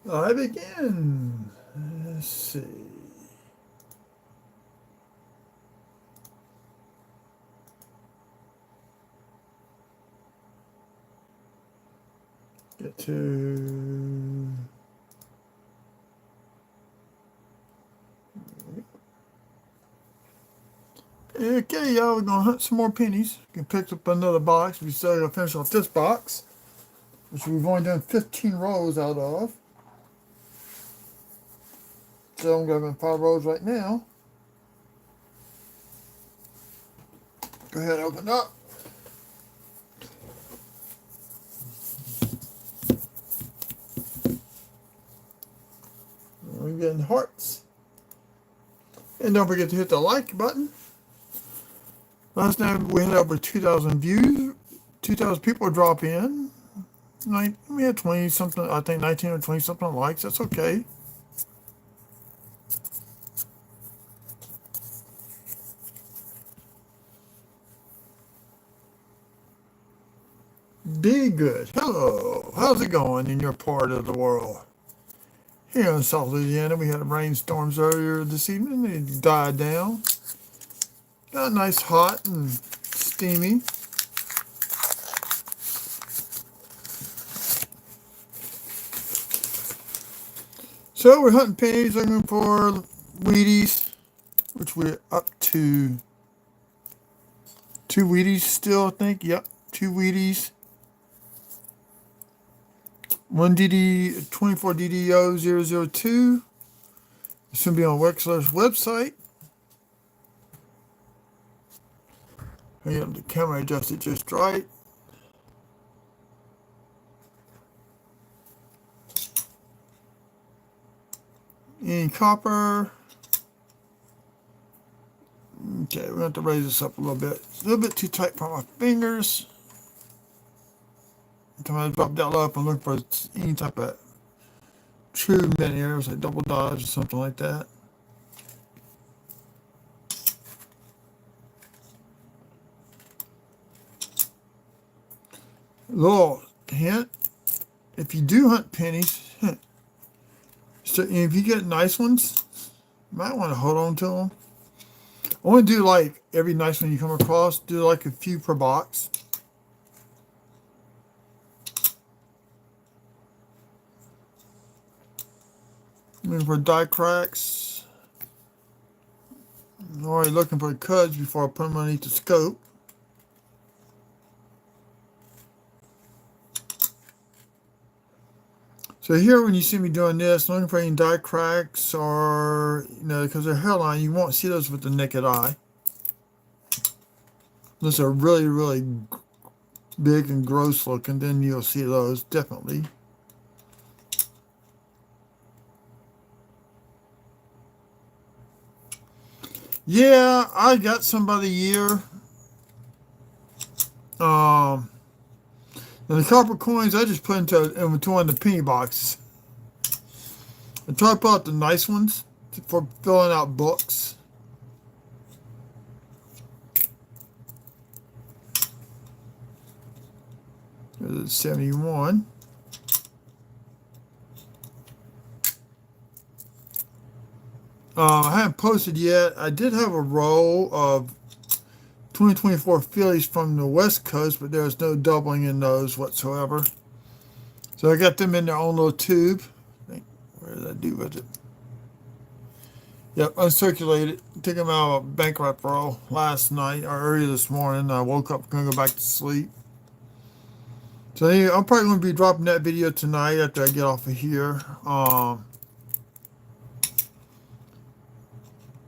I begin. Let's see. Get to. Okay, y'all, we're gonna hunt some more pennies. We can pick up another box. We still gotta finish off this box, which we've only done 15 rows out of. So I'm going 5 rows right now. Go ahead and open up. We're getting hearts. And don't forget to hit the like button. Last night we had over 2,000 views. 2,000 people drop in. Like, we had 20 something, I think 19 or 20 something likes. That's okay. Be good. Hello. How's it going in your part of the world? Here in South Louisiana, we had rainstorms earlier this evening. They died down. Got nice, hot, and steamy. So we're hunting pennies, looking for Wheaties, which we're up to 2 Wheaties still, I think. Yep, 2 Wheaties. 1 DD, 24 DDO 002. It's going to be on Wexler's website. I got the camera adjusted just right. In copper. Okay, we're going to have to raise this up a little bit. It's a little bit too tight for my fingers. I'm going to drop that low up and look for any type of true mini arrows, like double dodge or something like that. Little hint, if you do hunt pennies, so if you get nice ones, you might want to hold on to them. I want to do like every nice one you come across, do like a few per box. Looking for die cracks. I'm already looking for cuds before I put them underneath the scope. So here, when you see me doing this, I'm looking for any die cracks or, because they're hairline, you won't see those with the naked eye. Unless they're really, really big and gross looking, then you'll see those, definitely. Yeah, I got some by the year. And the copper coins, I just put into one of the penny boxes. I try to pull out the nice ones for filling out books. There's 71. I haven't posted yet. I did have a roll of 2024 fillies from the West Coast, but there's no doubling in those whatsoever. So I got them in their own little tube. Where did I do with it? Yep, uncirculated. Took them out of a bankrupt roll last night or early this morning. I woke up, gonna go back to sleep. So anyway, I'm probably going to be dropping that video tonight after I get off of here.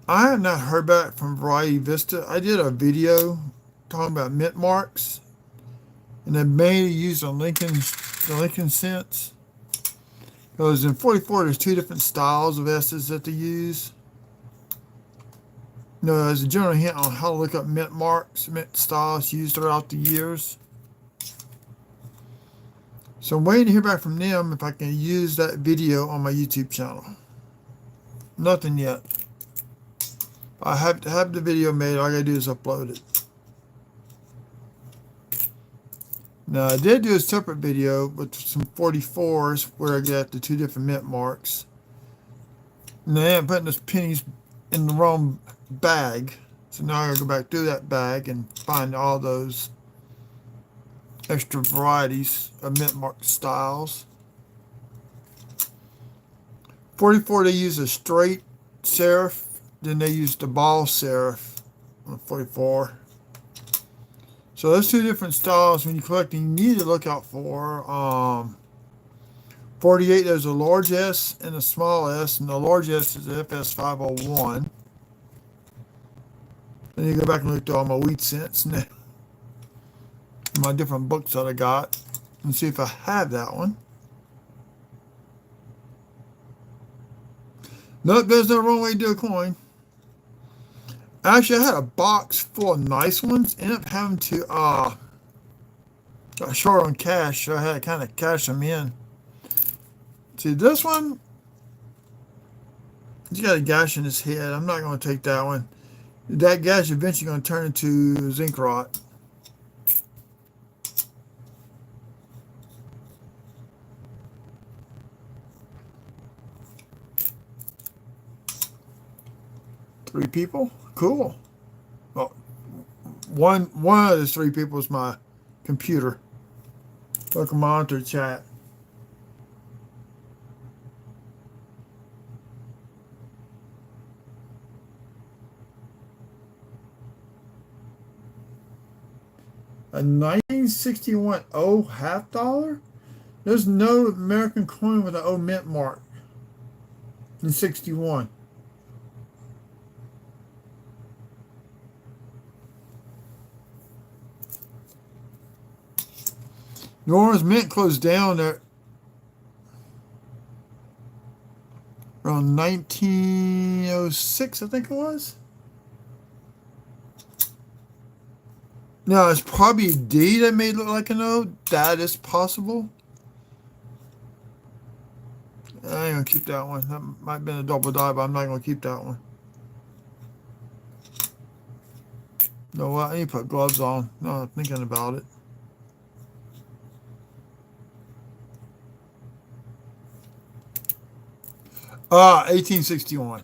I have not heard back from Variety Vista. I did a video talking about mint marks, and they mainly used the Lincoln cents. Because in 44, there's 2 different styles of S's that they use. As a general hint on how to look up mint marks, mint styles used throughout the years. So I'm waiting to hear back from them if I can use that video on my YouTube channel. Nothing yet. I have to have the video made. All I gotta do is upload it. Now, I did do a separate video with some 44s where I got the two different mint marks. And I am putting those pennies in the wrong bag. So now I gotta go back through that bag and find all those extra varieties of mint mark styles. 44, they use a straight serif, then they use the ball serif on 44. So those two different styles when you're collecting, you need to look out for. 48, there's a large S and a small s, and the large S is the FS501. Then you go back and look through all my wheat cents and my different books that I got and see if I have that one. Nope, there's no wrong way to do a coin. Actually, I had a box full of nice ones. Ended up having to got short on cash, so I had to kind of cash them in. See, this one, he's got a gash in his head. I'm not going to take that one. That gash eventually going to turn into zinc rot. Three people? Cool. Well, one of those three people is my computer. Welcome monitor chat. A 1961 O half dollar? There's no American coin with an O mint mark in 61. New Orleans Mint closed down there around 1906, I think it was. Now, it's probably a D that made it look like an O. That is possible. I ain't going to keep that one. That might have been a double die, but I'm not going to keep that one. No, what? I need to put gloves on. No, I'm thinking about it. Ah, 1861.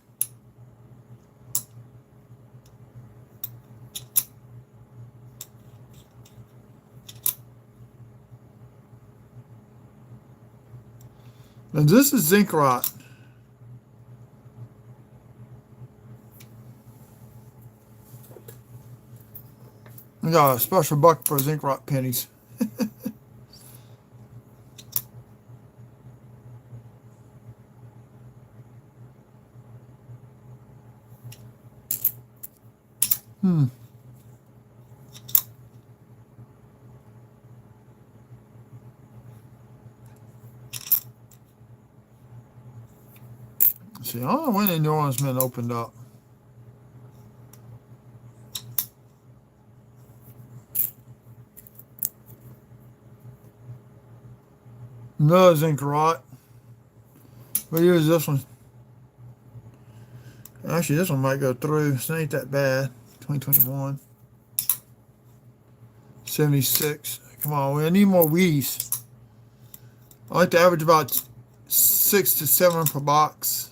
And this is zinc rot. I got a special buck for zinc rot pennies. See, I don't know when the New Orleans Mint opened up. No zinc rot. What year is this one? Actually, this one might go through. So it ain't that bad. 2021. 76. Come on, we need more Wheaties. I like to average about 6 to 7 per box.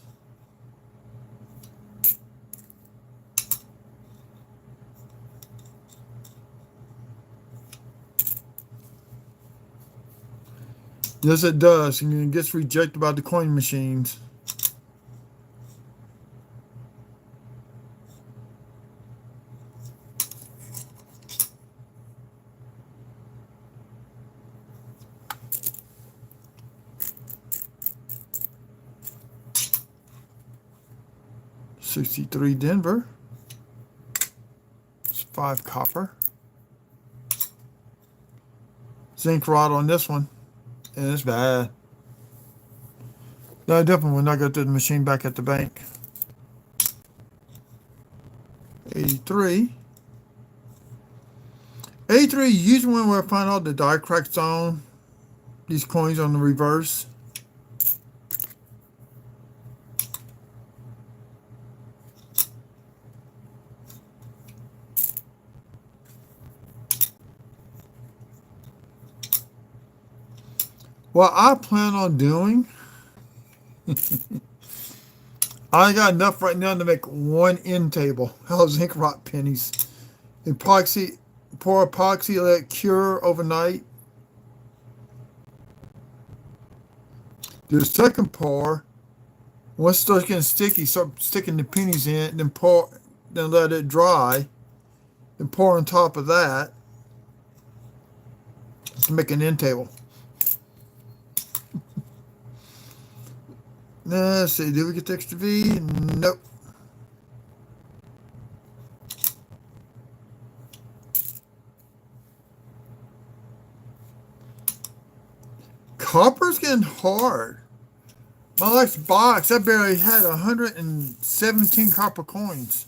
Yes, it does. And it gets rejected by the coin machines. '63 Denver. It's 5 copper. Zinc rot on this one. And it's bad. No, definitely when I go to the machine back at the bank. 83. 83, usually when I find out the die cracks on these coins on the reverse. What I plan on doing, I got enough right now to make one end table. Hell, zinc rock pennies. Epoxy, pour epoxy, let it cure overnight. Do the second pour. Once it starts getting sticky, start sticking the pennies in, then pour, then let it dry, then pour on top of that to make an end table. Let's see, did we get the extra V? Nope. Copper's getting hard. My last box, I barely had 117 copper coins.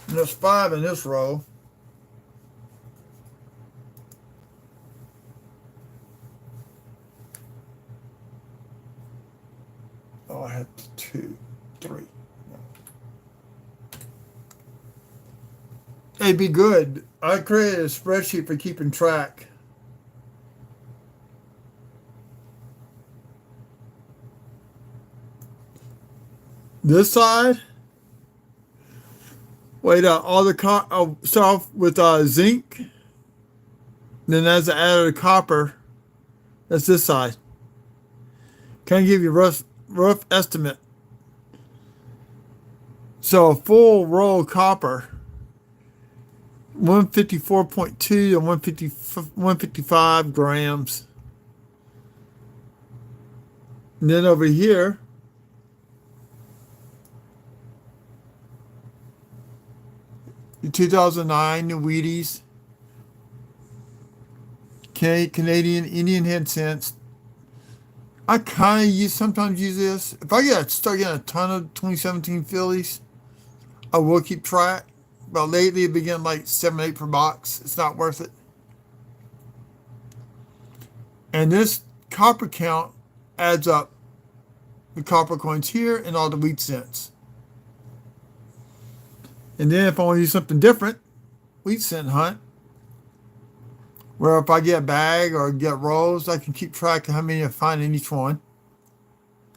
And there's 5 in this row. Oh, I had 2, 3. It'd be good. I created a spreadsheet for keeping track. This side, wait out all the I'll start off with zinc. Then as I added copper, that's this side. Can I give you a rough estimate? So a full roll of copper, 154.2 to 155 grams. And then over here, the 2009 the Wheaties, Canadian Indian head cents. I kind of sometimes use this. If I start getting a ton of 2017 Phillies, I will keep track. But lately, it's been getting like 7, 8 per box. It's not worth it. And this copper count adds up the copper coins here and all the wheat cents. And then if I want to use something different, wheat cent hunt, where if I get a bag or get rolls, I can keep track of how many I find in each one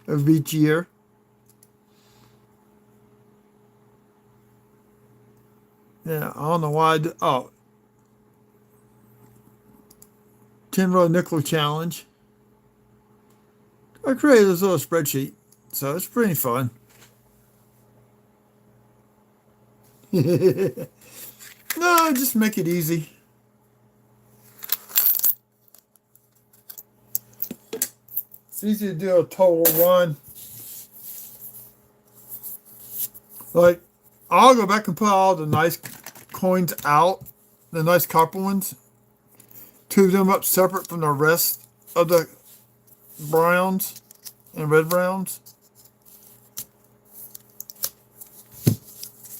of each year. Yeah, I don't know why. 10-row nickel challenge. I created this little spreadsheet, so it's pretty fun. No, just make it easy. It's easy to do a total run. Like, I'll go back and put all the nice coins out, the nice copper ones, tube them up separate from the rest of the browns and red browns.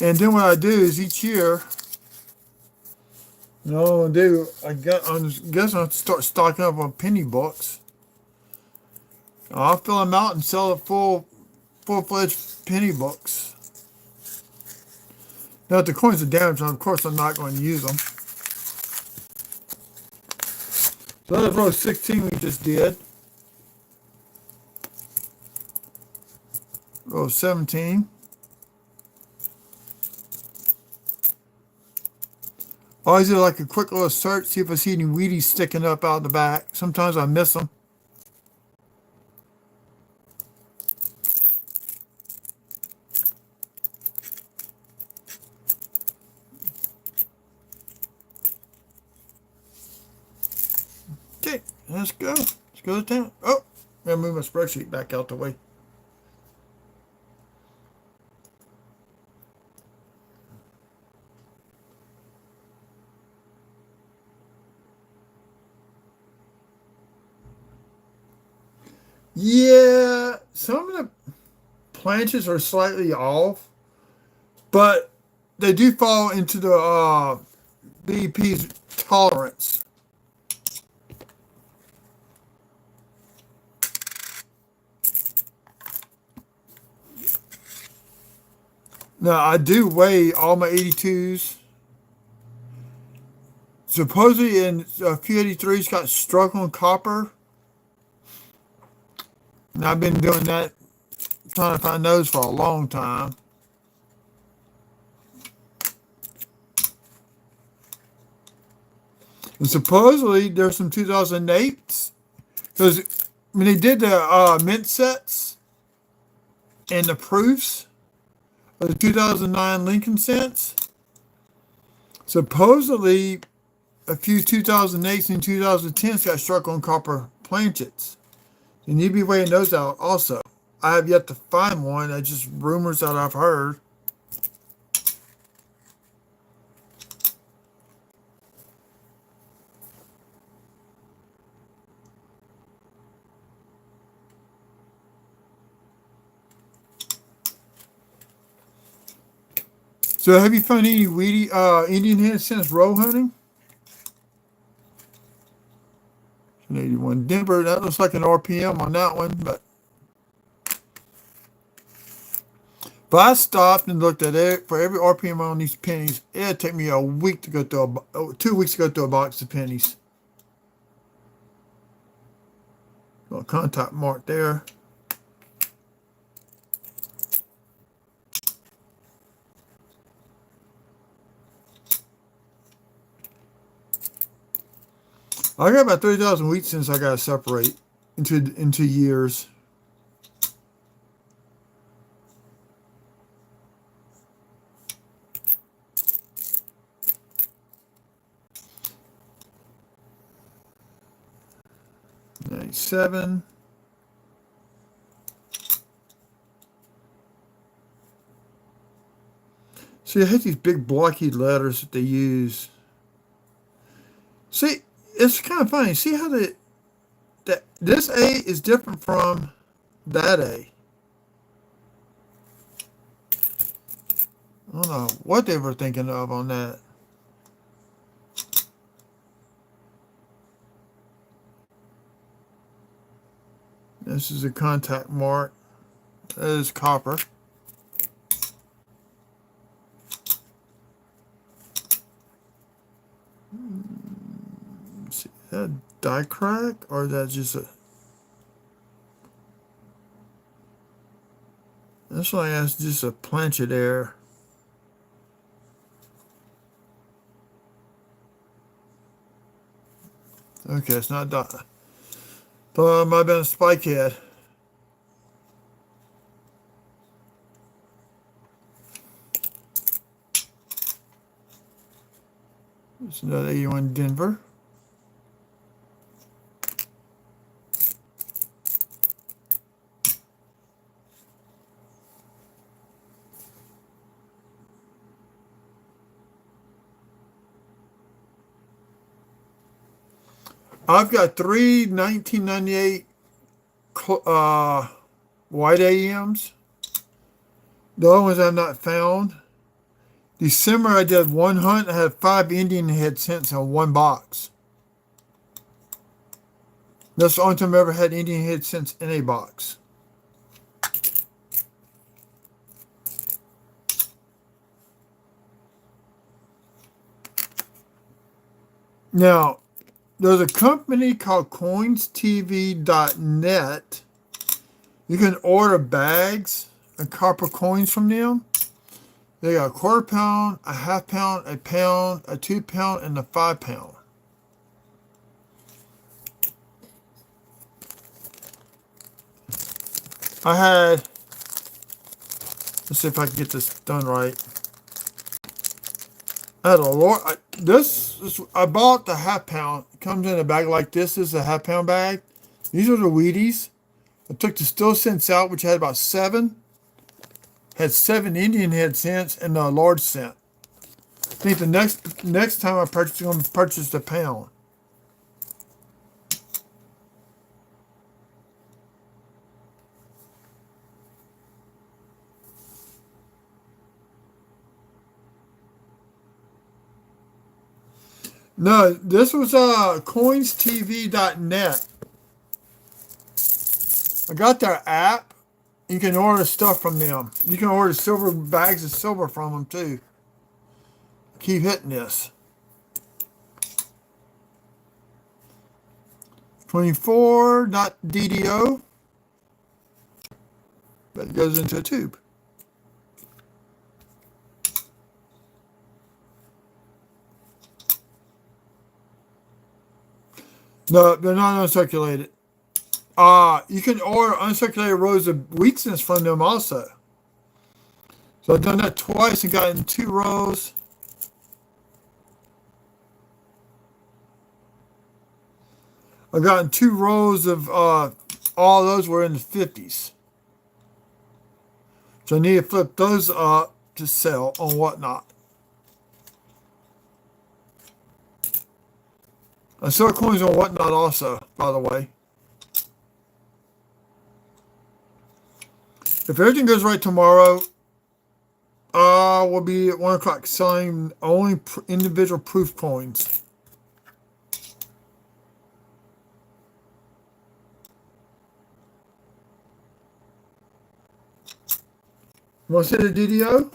And then what I do is each year, you know what I'm gonna do, I'm guessing I'll start stocking up on penny books. I'll fill them out and sell the full-fledged penny books. Now, if the coins are damaged, of course, I'm not going to use them. So that's row 16 we just did. Row 17. I always do like a quick little search, see if I see any Wheaties sticking up out the back. Sometimes I miss them. Okay, let's go. Let's go to town. Oh, I'm going to move my spreadsheet back out the way. Yeah, some of the planches are slightly off, but they do fall into the BEP's tolerance. Now, I do weigh all my 82s. Supposedly, in a few 83s got struck on copper. And I've been doing that, trying to find those for a long time. And supposedly, there's some 2008s. Because when they did the mint sets and the proofs of the 2009 Lincoln cents, supposedly a few 2008s and 2010s got struck on copper planchets. You need to be weighing those out also. I have yet to find one. That's just rumors that I've heard. So have you found any weedy Indian head since roe hunting? 81 Denver. That looks like an RPM on that one, but if I stopped and looked at it for every RPM on these pennies, it'd take me a week to go through 2 weeks to go through a box of pennies. Got a contact mark there. I got about 30,000 wheat since I got to separate into years. '97. See, I hate these big blocky letters that they use. See, it's kind of funny. See how this A is different from that A. I don't know what they were thinking of on that. This is a contact mark. That is copper. See, is that die crack or is that just a... This one has just a planchet there. Okay, it's not die. Thought it might have been a spike head. It's another 81 Denver. I've got three 1998 white AMs. The other ones I've not found. December I did one hunt. I had 5 Indian head cents in one box. That's the only time I ever had Indian head cents in a box. Now, there's a company called coinstv.net. You can order bags of copper coins from them. They got a quarter pound, a half pound, a pound, a 2 pound, and a 5 pound. I had, let's see if I can get this done right. I had a lot. I bought the half pound. It comes in a bag like this. This is a half pound bag. These are the Wheaties. I took the still cents out, which had about 7. Had 7 Indian head cents and a large cent. I think the next time I purchase, I'm going to purchase a pound. No, this was coinstv.net. I got their app. You can order stuff from them. You can order silver bags of silver from them too. Keep hitting this. 24, not DDO, but it goes into a tube. No, they're not uncirculated. You can order uncirculated rows of wheatness from them also. So I've done that twice and gotten 2 rows. I've gotten 2 rows of all those were in the 50s. So I need to flip those up to sell on Whatnot. I sell coins on Whatnot also, by the way. If everything goes right tomorrow, we'll be at 1 o'clock selling only individual proof coins. You want to see the DDO?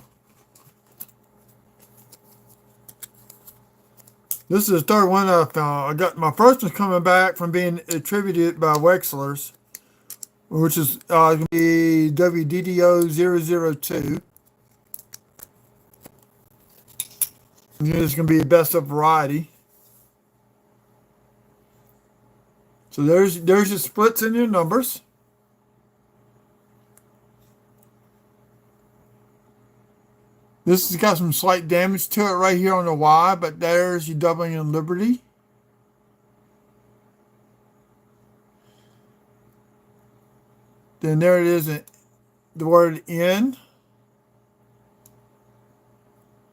This is the third one I found. I got my first one's coming back from being attributed by Wexler's, which is going to be WDDO002. It's going to be the best of variety. So there's your splits in your numbers. This has got some slight damage to it right here on the Y, but there's your doubling in Liberty. Then there it is, the word in.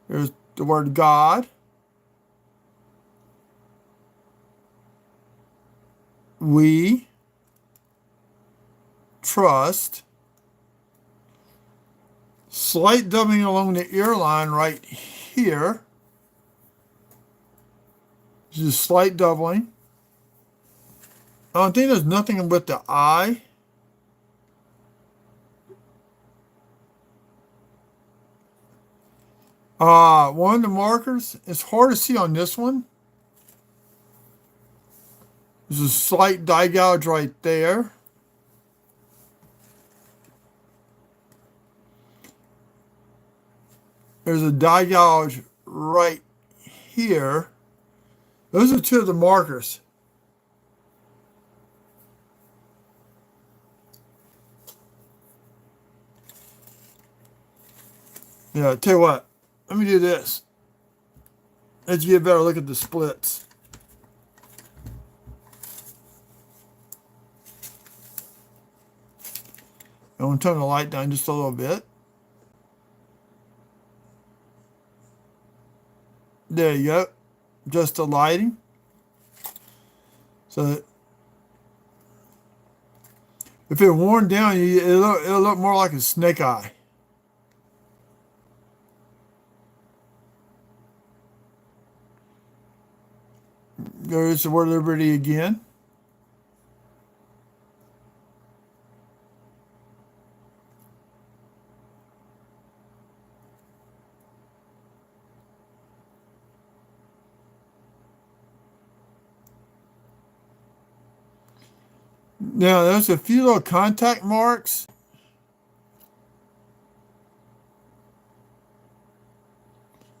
There's the word God. We trust. Slight doubling along the ear line right here. Just slight doubling. I don't think there's nothing with the I. One of the markers, it's hard to see on this one. There's a slight die gouge right there. There's a die gouge right here. Those are 2 of the markers. Yeah, tell you what. Let me do this. Let's get a better look at the splits. I want to turn the light down just a little bit. There you go. Just the lighting. So if it worn down, it'll look more like a snake eye. There's the word Liberty again. Now, there's a few little contact marks.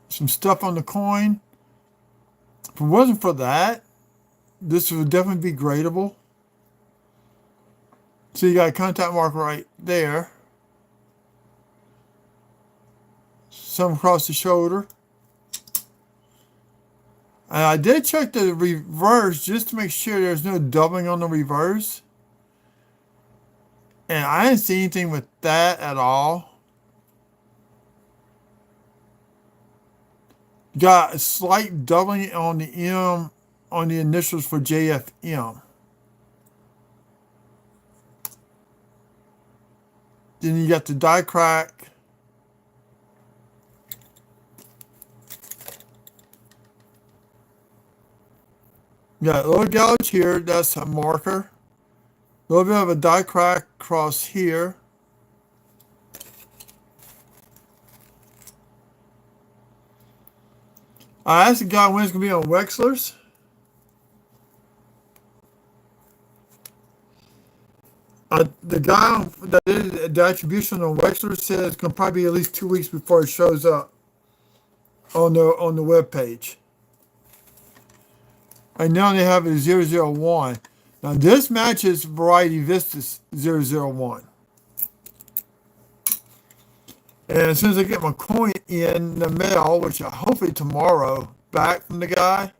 Some stuff on the coin. If it wasn't for that, this would definitely be gradable. So you got a contact mark right there. Some across the shoulder. And I did check the reverse just to make sure there's no doubling on the reverse. And I didn't see anything with that at all. Got a slight doubling on the M on the initials for JFM. Then you got the die crack. You got a little gouge here, that's a marker. A little bit of a die crack across here. I asked the guy when it's going to be on Wexler's. The guy that did the attribution on Wexler says it's going to probably be at least 2 weeks before it shows up on the web page. And now they have it as 001. Now this matches Variety Vista's 001. And as soon as I get my coin in the mail, which hopefully tomorrow, back from the guy,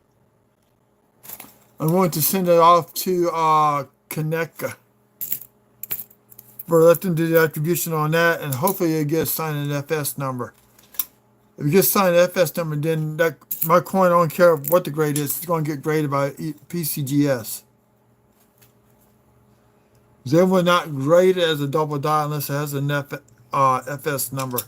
I'm going to send it off to Connecca for let them do the attribution on that, and hopefully it gets signed an FS number. If it gets signed an FS number, then that my coin, I don't care what the grade is, it's going to get graded by PCGS. They will not grade it as a double die unless it has an FS number.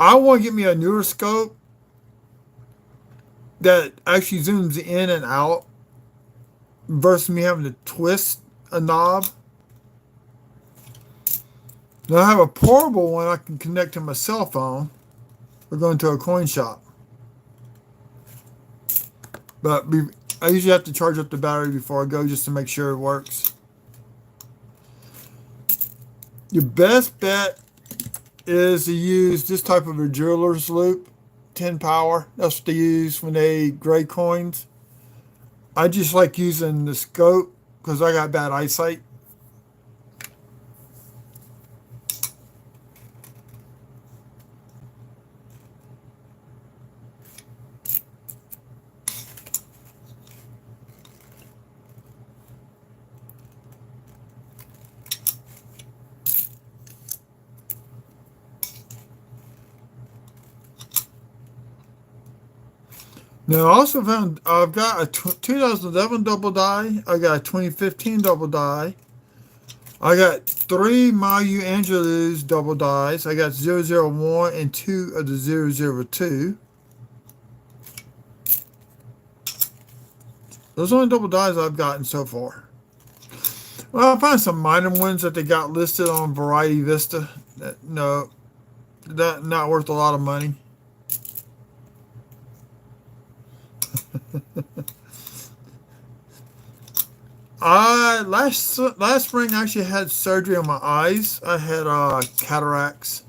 I want to get me a newer scope that actually zooms in and out versus me having to twist a knob. Now I have a portable one I can connect to my cell phone or go into a coin shop. But I usually have to charge up the battery before I go just to make sure it works. Your best bet is to use this type of a jeweler's loop, 10 power. That's what they use when they grade coins. I just like using the scope because I got bad eyesight. Now, I also found I've got a 2011 double die. I got a 2015 double die. I got 3 Mayu Angelou's double dies. I got 001 and 2 of the 002. Those are the only double dies I've gotten so far. Well, I found some minor ones that they got listed on Variety Vista. No, that not worth a lot of money. Last spring I actually had surgery on my eyes. I had cataracts.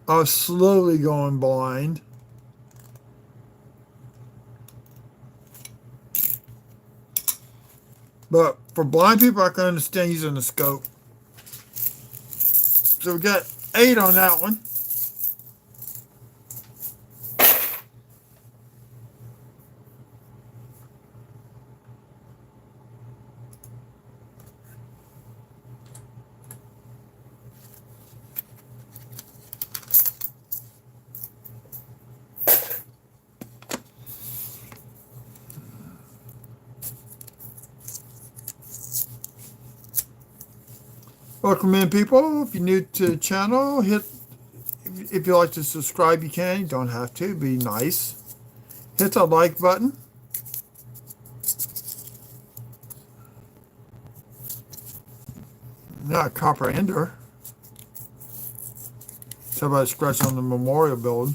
I was slowly going blind. But for blind people, I can understand using the scope. So we got 8 on that one. Welcome in, people. If you're new to the channel, if you like to subscribe, you can. You don't have to. Be nice. Hit the like button. Not a copper ender. Somebody scratched on the memorial building.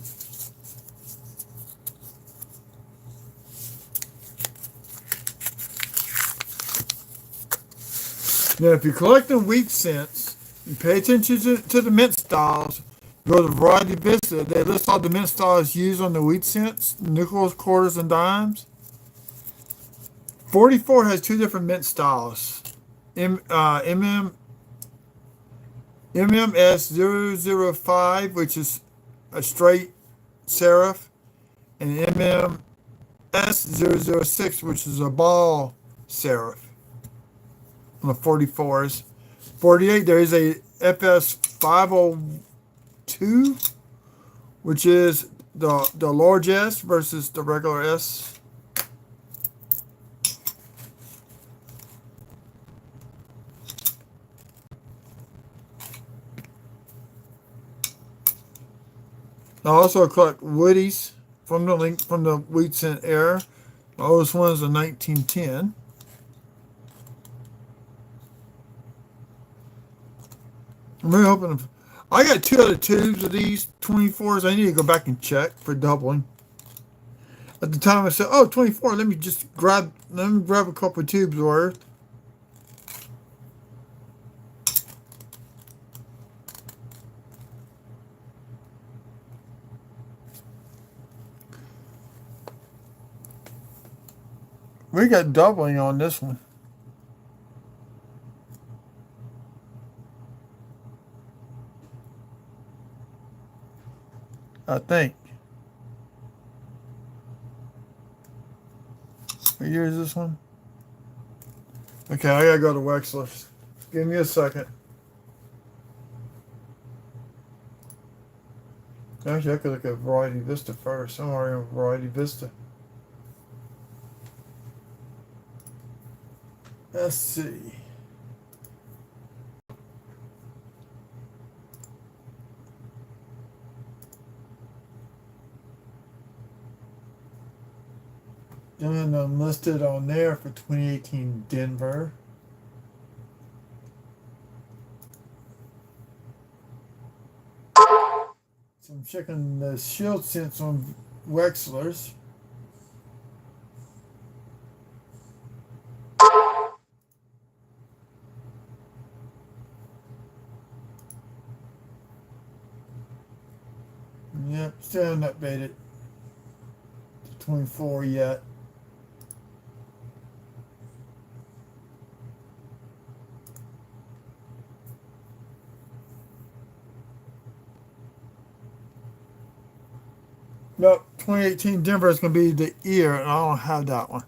Now, if you're collecting wheat cents, you pay attention to the mint styles. Go to Variety Vista. They list all the mint styles used on the wheat cents, nickels, quarters, and dimes. 44 has 2 different mint styles. MMS 005, which is a straight serif, and MMS 006, which is a ball serif. On the 44s. 48, there is a FS 502, which is the large S versus the regular S. I also collect Woodies from the wheat cent era. The oldest one is a 1910. I'm really hoping. I got two other tubes of these 24s. I need to go back and check for doubling. At the time I said, oh, 24, let me grab a couple of tubes worth. We got doubling on this one. I think. What year is this one? Okay, I gotta go to Wexler's. Give me a second. Actually, I could look at Variety Vista first. I'm already on Variety Vista. Let's see. And I'm listed on there for 2018 Denver. So I'm checking the shield sense on Wexler's. Yep, still haven't updated to 24 yet. Nope, 2018 Denver is going to be the year, and I don't have that one.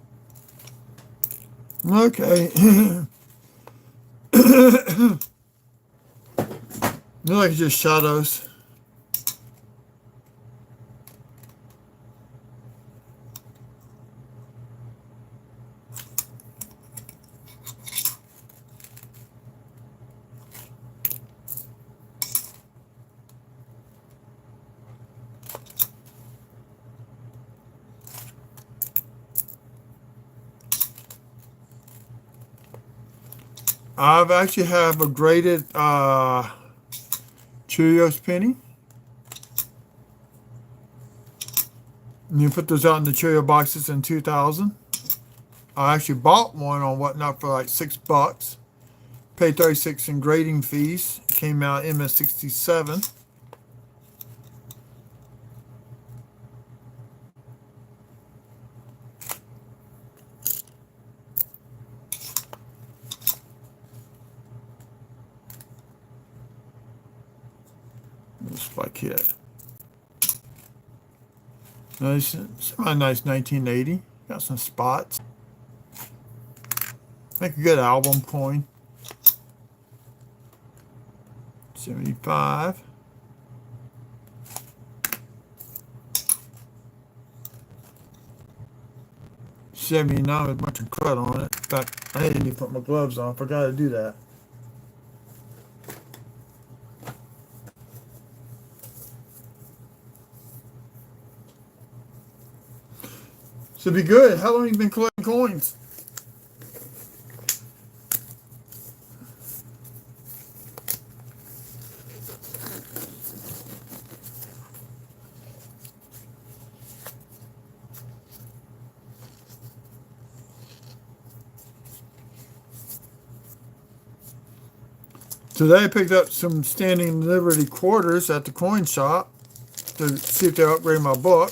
Okay. Look like just shadows. I've actually have a graded Cheerios penny. And you put those out in the Cheerio boxes in 2000. I actually bought one on Whatnot for like $6. Paid 36 in grading fees. Came out MS67. Looks like here. Nice, semi-nice 1980. Got some spots. Make a good album coin. 75. $79 with a bunch of crud on it. In fact, I didn't even put my gloves on. Forgot to do that. Should be good. How long have you been collecting coins? Today I picked up some Standing Liberty quarters at the coin shop to see if they're upgrading my book.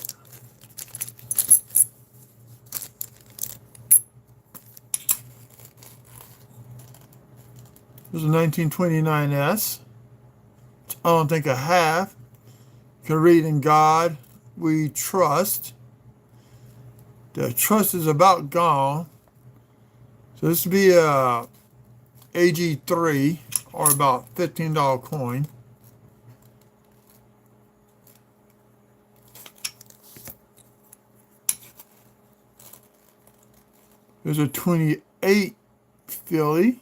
There's a 1929S. I don't think I have. Can read In God We Trust. The trust is about gone. So this would be a AG3 or about $15 coin. There's a 28 Philly.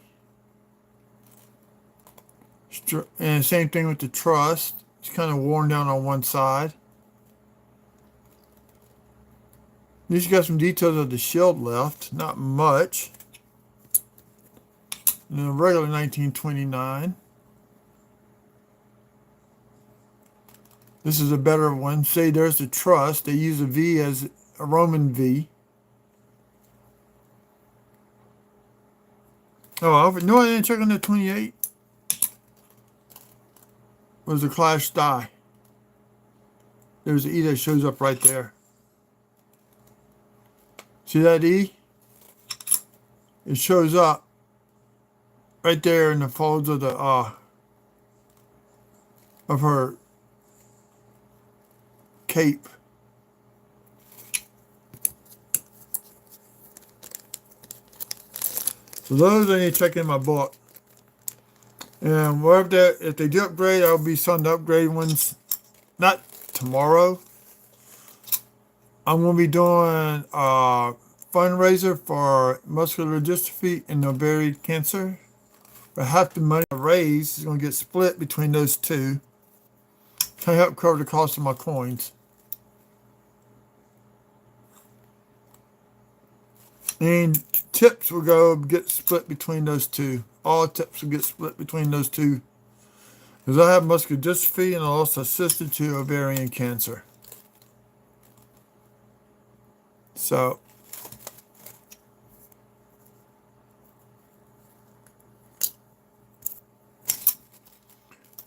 And same thing with the trust. It's kind of worn down on one side. These got some details of the shield left. Not much. And a regular 1929. This is a better one. Say there's the trust. They use a V as a Roman V. Oh, no, I didn't check on the 28. Was the clash die? There's the E that shows up right there. See that E? It shows up right there in the folds of the of her cape. So those I need to check in my book. And whatever if they do upgrade, I'll be some of the upgrade ones. Not tomorrow. I'm going to be doing a fundraiser for muscular dystrophy and ovarian cancer. But half the money I raise is going to get split between those two to help cover the cost of my coins. And tips will get split between those two. All tips will get split between those two. Because I have muscular dystrophy and I also assisted to ovarian cancer. So,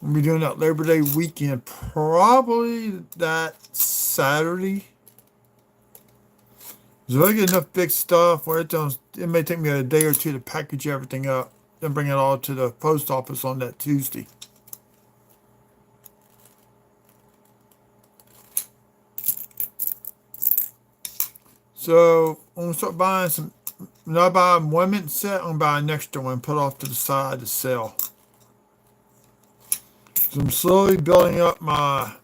we'll be doing that Labor Day weekend, probably that Saturday. So if I get enough big stuff where it may take me a day or two to package everything up, then bring it all to the post office on that Tuesday. So I'm gonna start buying some. When I buy one mint set, I'm gonna buy an extra one, put off to the side to sell. So I'm slowly building up my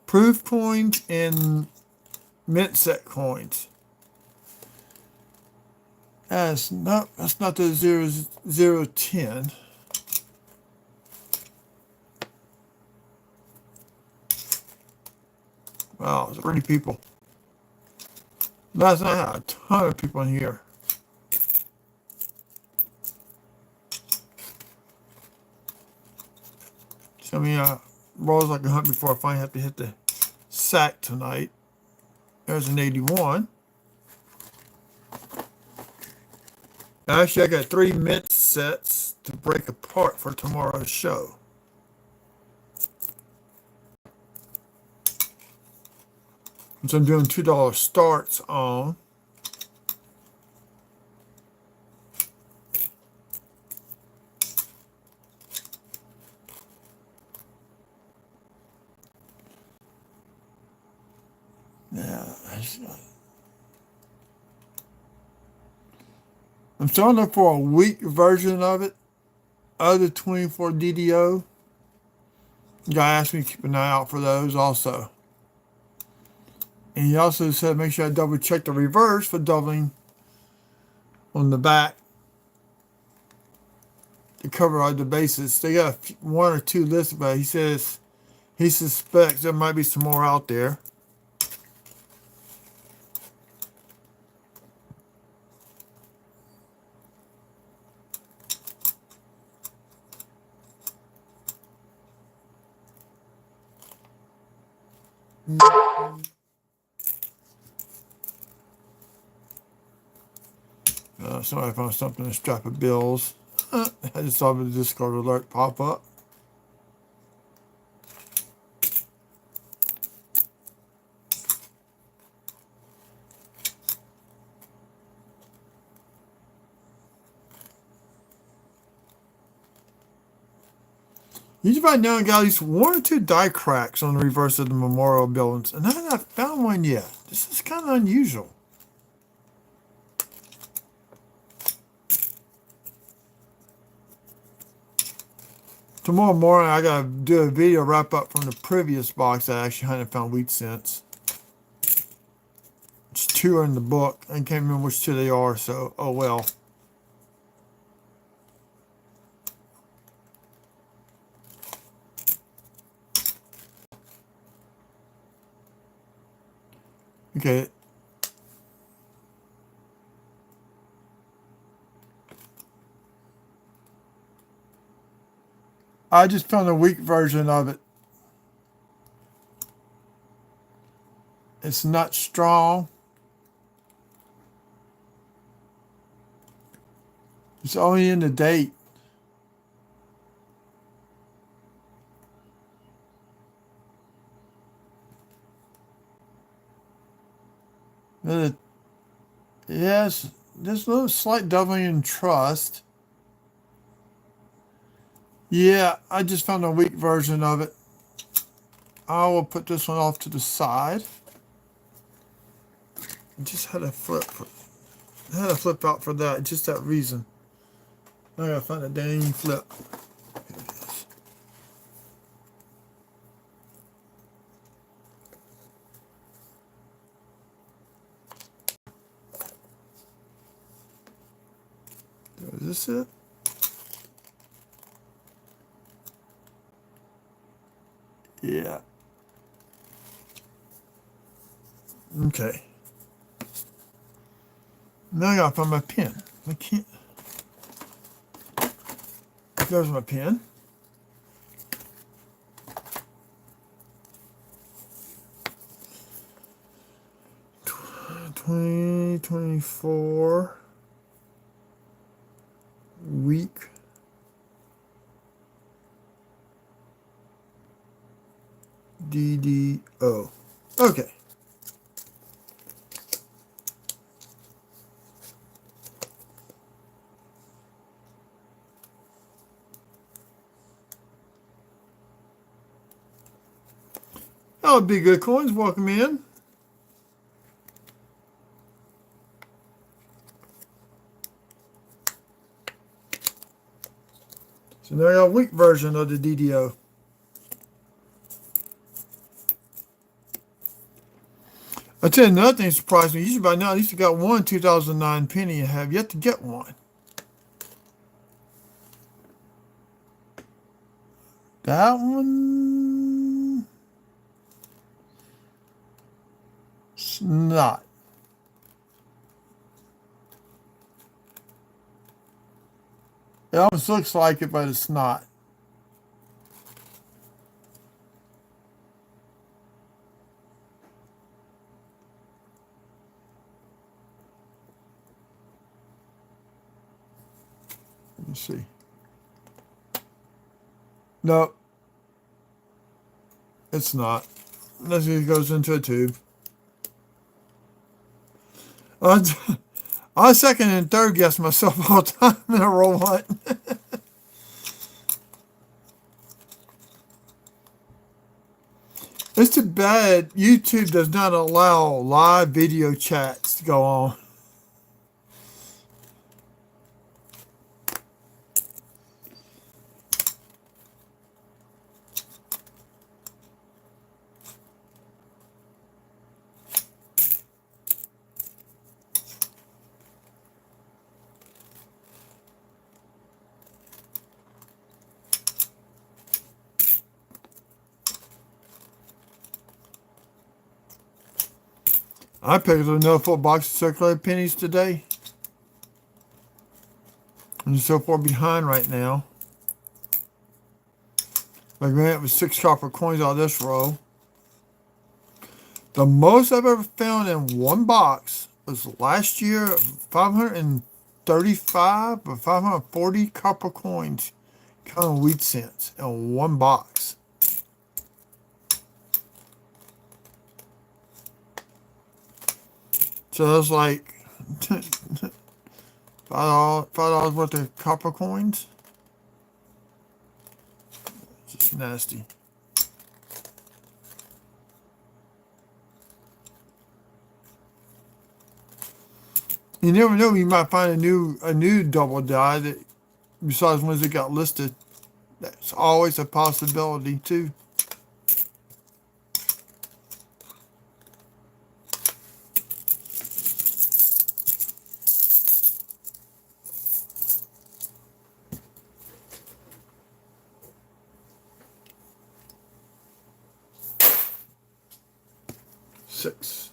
proof coins and mint set coins. That's not the 0010. Wow, there's 30 people. Last night I had a ton of people in here. So many rolls I can hunt before I finally have to hit the sack tonight. There's an 81. Actually, I got 3 mint sets to break apart for tomorrow's show. So I'm doing $2 starts on. Yeah, I'm starting to look for a weak version of it. Other 24 DDO. Guy asked me to keep an eye out for those also. And he also said make sure I double check the reverse for doubling on the back to cover all the bases. They got one or two listed, but he says he suspects there might be some more out there. Somebody found something in a strap of bills. I just saw the Discord alert pop up. Usually by now, got at least 1 or 2 die cracks on the reverse of the memorial buildings, and I have not found one yet. This is kind of unusual. Tomorrow morning, I gotta do a video wrap up from the previous box that I actually hadn't found wheat cents. It's 2 are in the book. I can't remember which 2 they are, so oh well. Okay. I just found a weak version of it. It's not strong. It's only in the date. Yes, there's a little slight doubling in trust. Yeah, I just found a weak version of it. I will put this one off to the side. I just had a flip. I had a flip out for that, just that reason. I gotta find a dang flip. Here it is. Is this it? Yeah. Okay. Now I gotta find my pen. I can't. There's my pen. — 2024 week DDO. Okay. That would be good coins. Welcome in. So now I got a weak version of the DDO. I'll tell you another thing that surprised me. Usually by now, at least you got one 2009 penny and have yet to get one. That one... It's not. It almost looks like it, but it's not. Let me see. No, it's not. Unless it goes into a tube. I second and third guess myself all the time in a roll hunt. It's too bad YouTube does not allow live video chats to go on. I picked up another full box of circulated pennies today. I'm so far behind right now. Like, man, it was 6 copper coins out of this row. The most I've ever found in one box was last year, 535 or 540 copper coins, counting wheat cents in one box. So that's like $5 worth of copper coins. Just nasty. You never know, you might find a new double die that besides ones that got listed. That's always a possibility too. Six.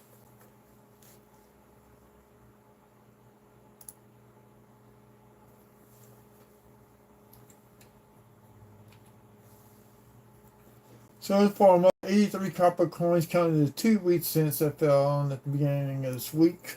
So far I'm up 83 copper coins counting the 2 wheat cents that fell on at the beginning of this week.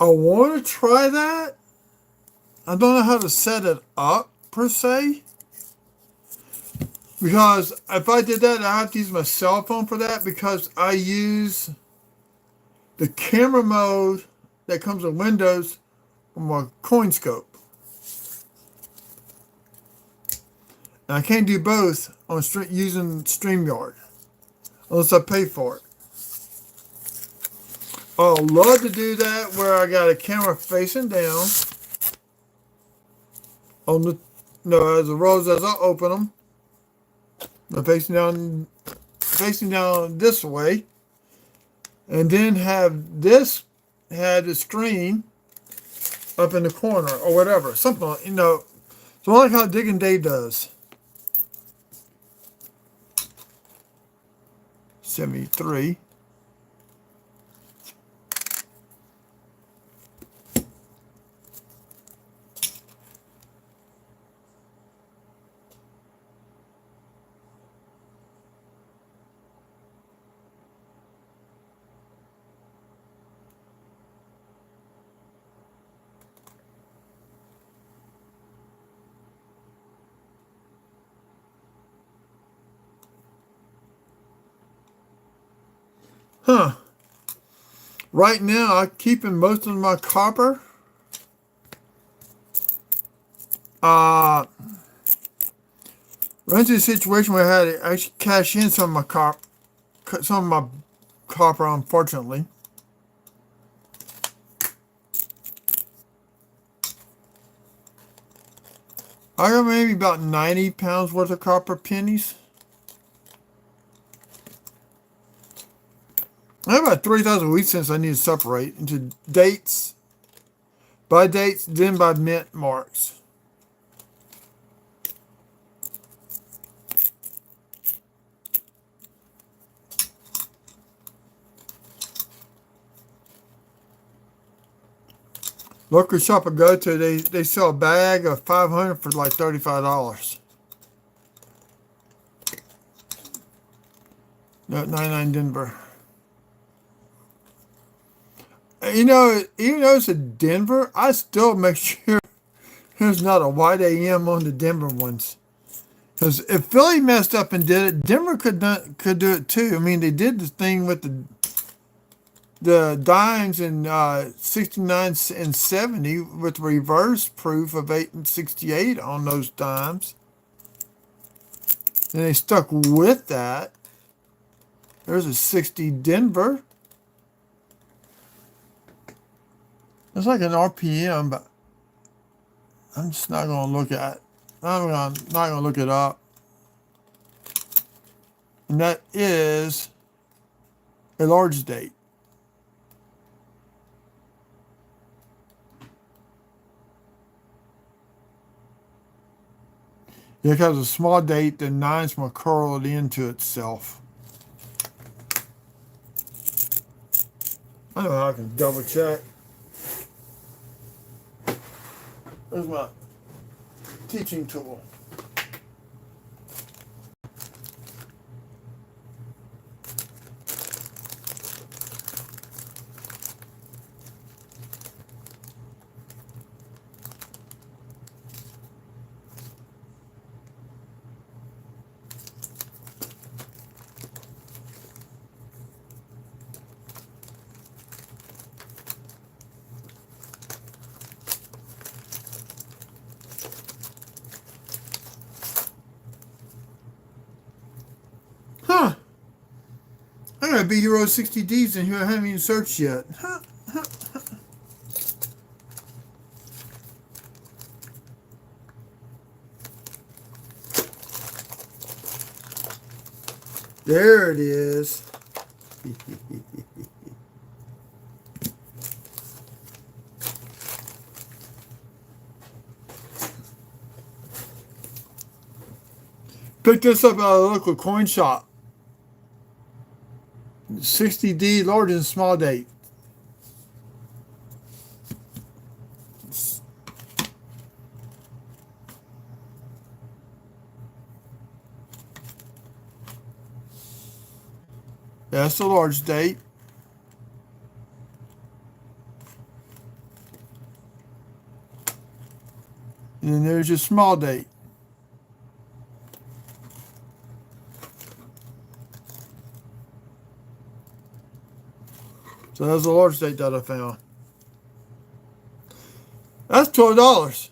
I want to try that. I don't know how to set it up per se. Because if I did that, I have to use my cell phone for that because I use the camera mode that comes with Windows on my CoinScope. And I can't do both on using StreamYard unless I pay for it. I'd love to do that where I got a camera facing down on the as the rows as I open them. I'm facing down this way, and then have the screen up in the corner or whatever, something like, so I like how Digging Dave does. 73. Huh. Right now, I'm keeping most of my copper. Run into a situation where I had to actually cash in some of my copper, unfortunately. I got maybe about 90 pounds worth of copper pennies. I have about 3,000 wheat cents I need to separate into dates, by dates, then by mint marks. Local shop I go to, they sell a bag of 500 for like $35. No, 99 Denver. Even though it's a Denver, I still make sure there's not a white AM on the Denver ones. Because if Philly messed up and did it, Denver could do it too. I mean, they did the thing with the dimes in 69 and 70 with reverse proof of 8 and 68 on those dimes. And they stuck with that. There's a 60 Denver. It's like an RPM, but I'm just not going to look at it. I'm not going to look it up. And that is a large date. Yeah, because a small date, the 9's more curled into itself. I don't know how I can double check. Where's my teaching tool? Huh. I got a big Euro 60Ds in here I haven't even searched yet. Huh. There it is. Picked this up at a local coin shop. 60D large and small date. That's the large date. And then there's your small date. So that's the large date that I found. That's $12.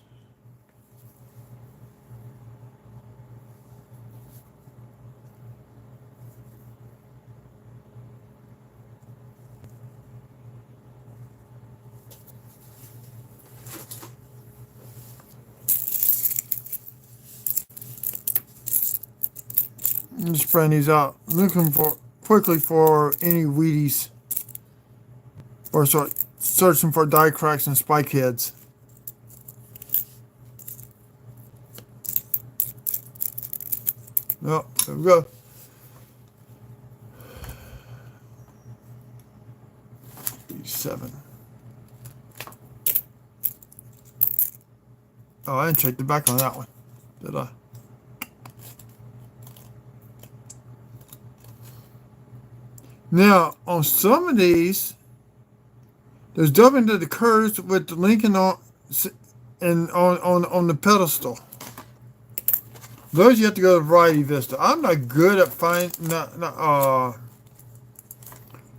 I'm just spreading these out. Looking for quickly for any Wheaties. Or searching for die cracks and spike heads. Well, there we go. Seven. Oh, I didn't check the back on that one, did I? Now, on some of these, there's dubbing to the curves with the Lincoln on the pedestal. Those you have to go to Variety Vista. I'm not good at finding.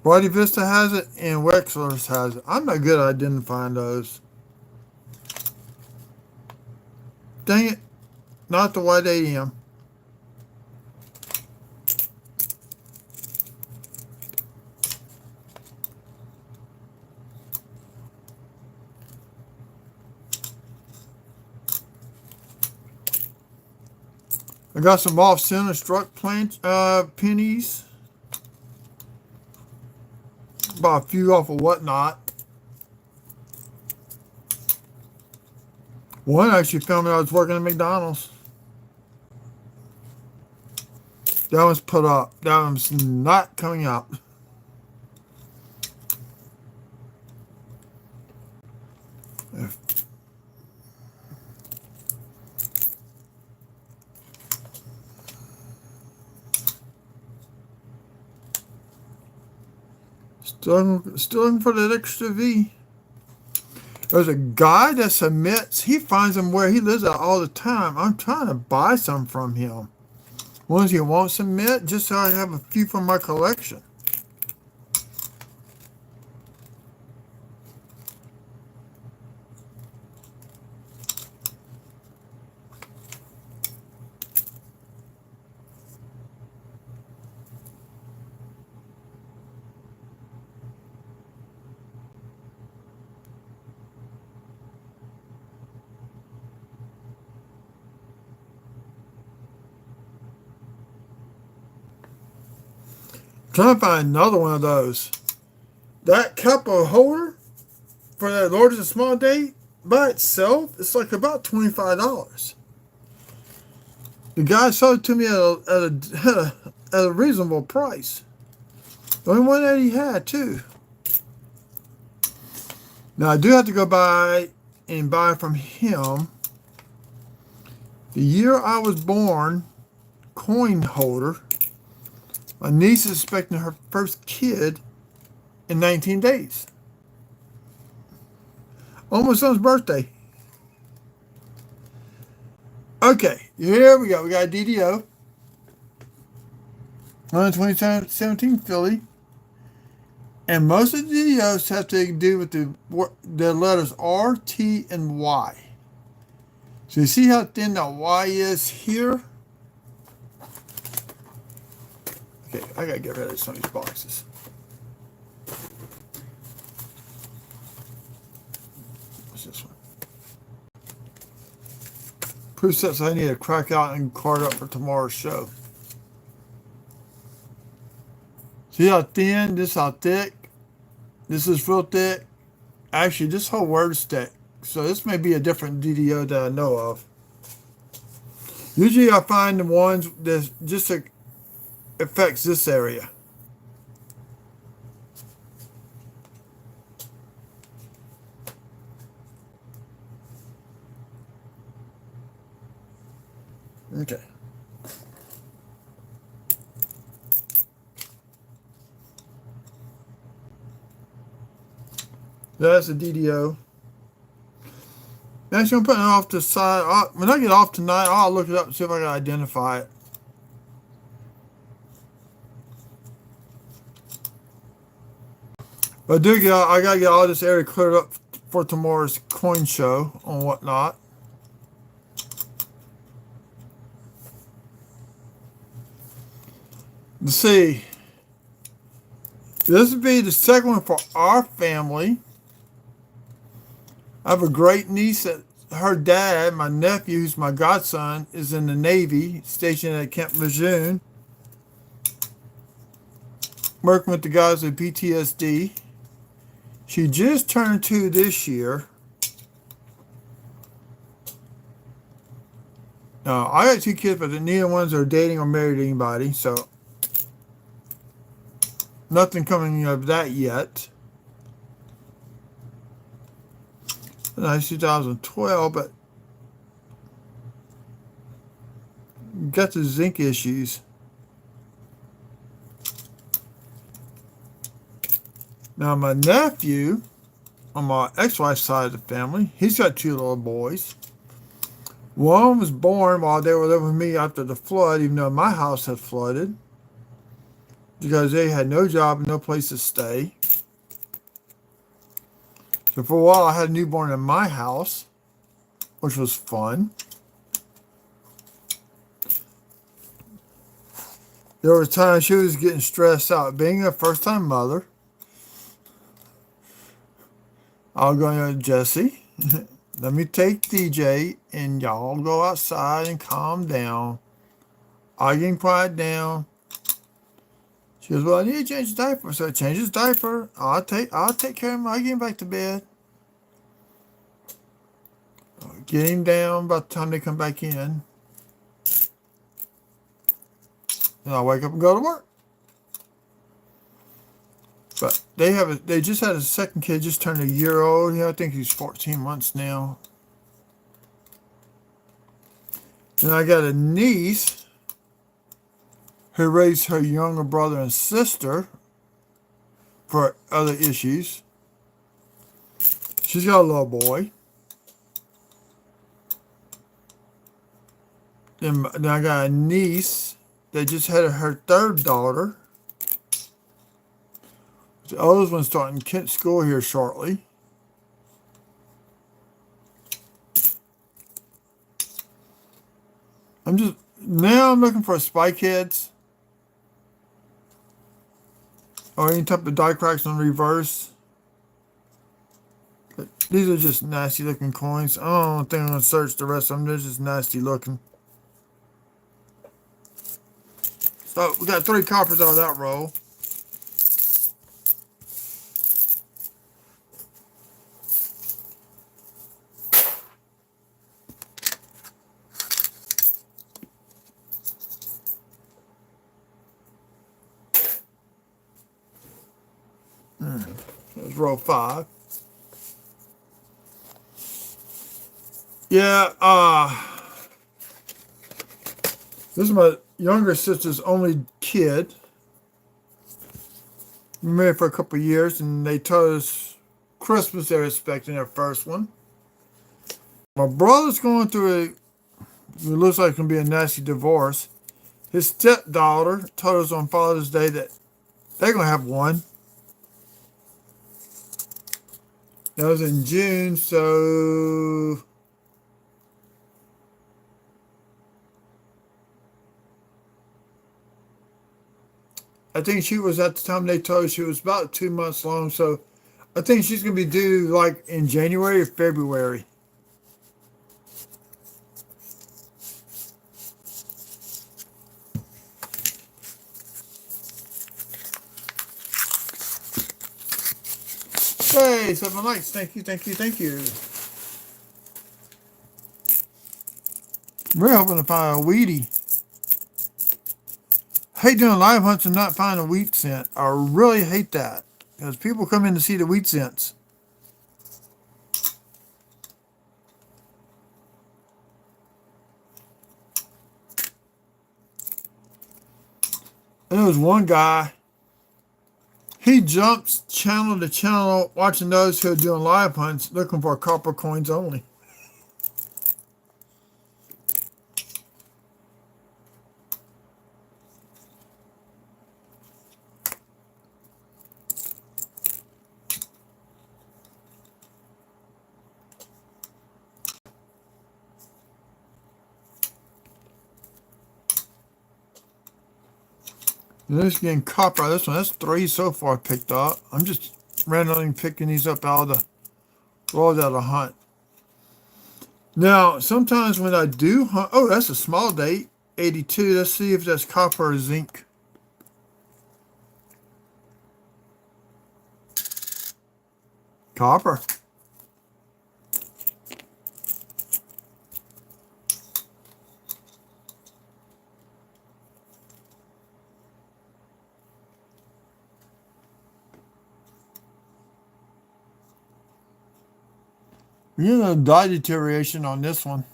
Variety Vista has it and Wexler's has it. I'm not good at identifying those. Dang it! Not the white AM. I got some off-center struck pennies. Bought a few off of Whatnot. One actually found me I was working at McDonald's. That one's put up. That one's not coming out. Still looking for that extra V. There's a guy that submits. He finds them where he lives at all the time. I'm trying to buy some from him. Ones he won't submit, just so I have a few from my collection. Trying to find another one of those. That cup of holder for that large and small date by itself, it's like about $25. The guy sold it to me at a reasonable price. The only one that he had too. Now I do have to go buy from him the year I was born coin holder. My niece is expecting her first kid in 19 days. On my son's birthday. Okay, here we go. We got a DDO. 2017 Philly. And most of the DDOs have to do with the letters R, T, and Y. So you see how thin that Y is here? Okay, I gotta get rid of some of these boxes. What's this one? Presets I need to crack out and card up for tomorrow's show. See how thin, this how thick, this is real thick. Actually, this whole word is thick. So this may be a different DDO that I know of. Usually I find the ones that just affects this area. Okay. That's a DDO. Actually, I'm putting it off to the side. When I get off tonight, I'll look it up and see if I can identify it. But I gotta get all this area cleared up for tomorrow's coin show and whatnot. Let's see. This would be the second one for our family. I have a great niece that her dad, my nephew, who's my godson, is in the Navy, stationed at Camp Lejeune, working with the guys with PTSD. She just turned 2 this year. I got 2 kids, but neither ones are dating or married anybody, so nothing coming of that yet. Nice 2012, but got the zinc issues. Now my nephew, on my ex-wife's side of the family, he's got 2 little boys. One was born while they were living with me after the flood, even though my house had flooded, because they had no job and no place to stay. So for a while I had a newborn in my house, which was fun. There were times she was getting stressed out. Being a first-time mother, I was going, Jesse, let me take DJ and y'all go outside and calm down. I can quiet down. She goes, well, I need to change his diaper. So I change his diaper. I'll take care of him. I get him back to bed. Get him down by the time they come back in. And I'll wake up and go to work. But they just had a second kid, just turned a year old. I think he's 14 months now. And I got a niece who raised her younger brother and sister for other issues. She's got a little boy. Then I got a niece that just had her 3rd daughter. The oldest one's starting school here shortly. I'm looking for spike heads or any type of die cracks on reverse. But these are just nasty looking coins. I don't think I'm going to search the rest of them. They're just nasty looking. So we got 3 coppers out of that roll. There's row 5. Yeah, this is my younger sister's only kid. We married for a couple of years, and they told us Christmas they're expecting their first one. My brother's going through it looks like it's going to be a nasty divorce. His stepdaughter told us on Father's Day that they're going to have one. That was in June, so I think she was, at the time they told us, she was about 2 months long, so I think she's going to be due like in January or February. Hey, 7 likes. Thank you, thank you, thank you. We're hoping to find a wheatie. Hate doing live hunts and not find a wheat scent. I really hate that. Because people come in to see the wheat scents. There was one guy, he jumps channel to channel watching those who are doing live hunts looking for copper coins only. This getting copper. This one, that's 3 so far picked up. I'm just randomly picking these up out of the rolls out of hunt. Now, sometimes when I do hunt, oh, that's a small date, 82. Let's see if that's copper or zinc. Copper. You know, dye deterioration on this one.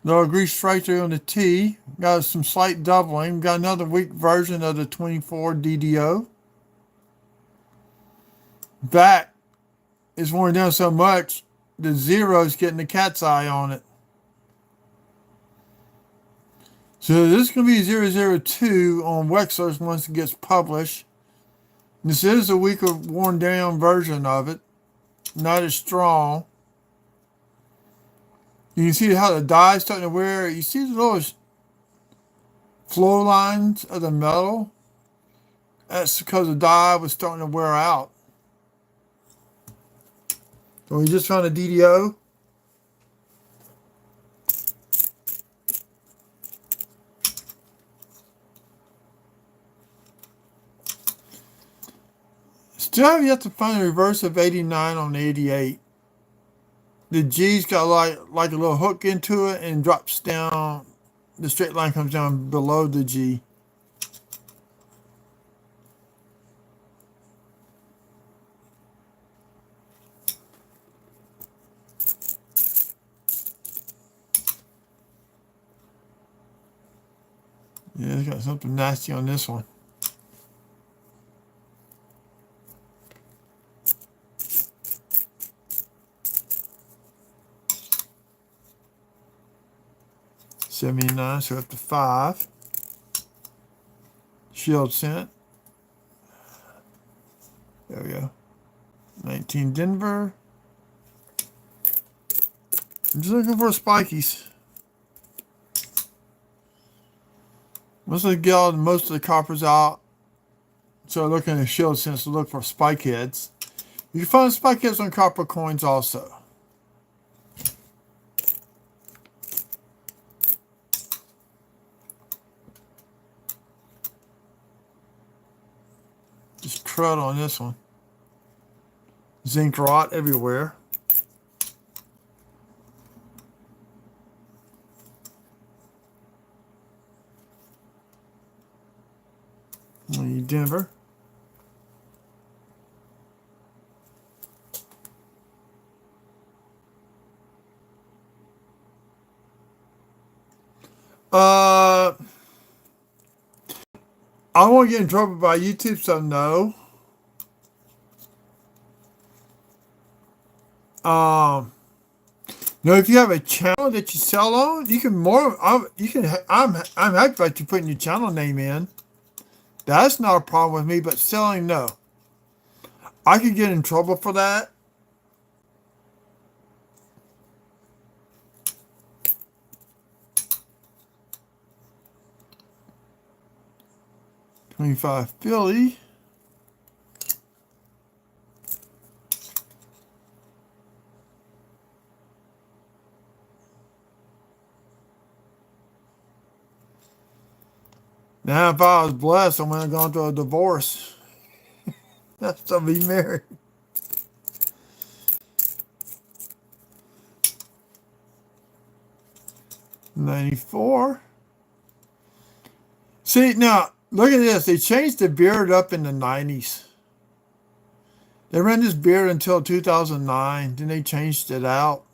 No grease straight there on the T. Got some slight doubling. Got another weak version of the 24 DDO. Back is worn down so much, the zero's getting the cat's eye on it. So this is going to be 002 on Wexler's once it gets published. This is a weaker, worn down version of it. Not as strong. You can see how the dye is starting to wear. You see the little flow lines of the metal? That's because the dye was starting to wear out. So we just found a DDO. Still have yet to find the reverse of 89 on the 88. The G's got like a little hook into it and drops down. The straight line comes down below the G. Yeah, it's got something nasty on this one. $79, so up to 5. Shield scent. There we go. 19 Denver. I'm just looking for spikies. Once I get all most of the coppers out, so looking at shield scents to look for spike heads. You can find spike heads on copper coins also. Just crud on this one. Zinc rot everywhere. Denver. I won't get in trouble by YouTube, so no. No, if you have a channel that you sell on, you can I'm happy about you putting your channel name in. That's not a problem with me, but selling, no. I could get in trouble for that. $25 Philly. Now, if I was blessed, I would have gone through a divorce. That's to be married. 94. See, now, look at this. They changed the beard up in the 90s. They ran this beard until 2009. Then they changed it out.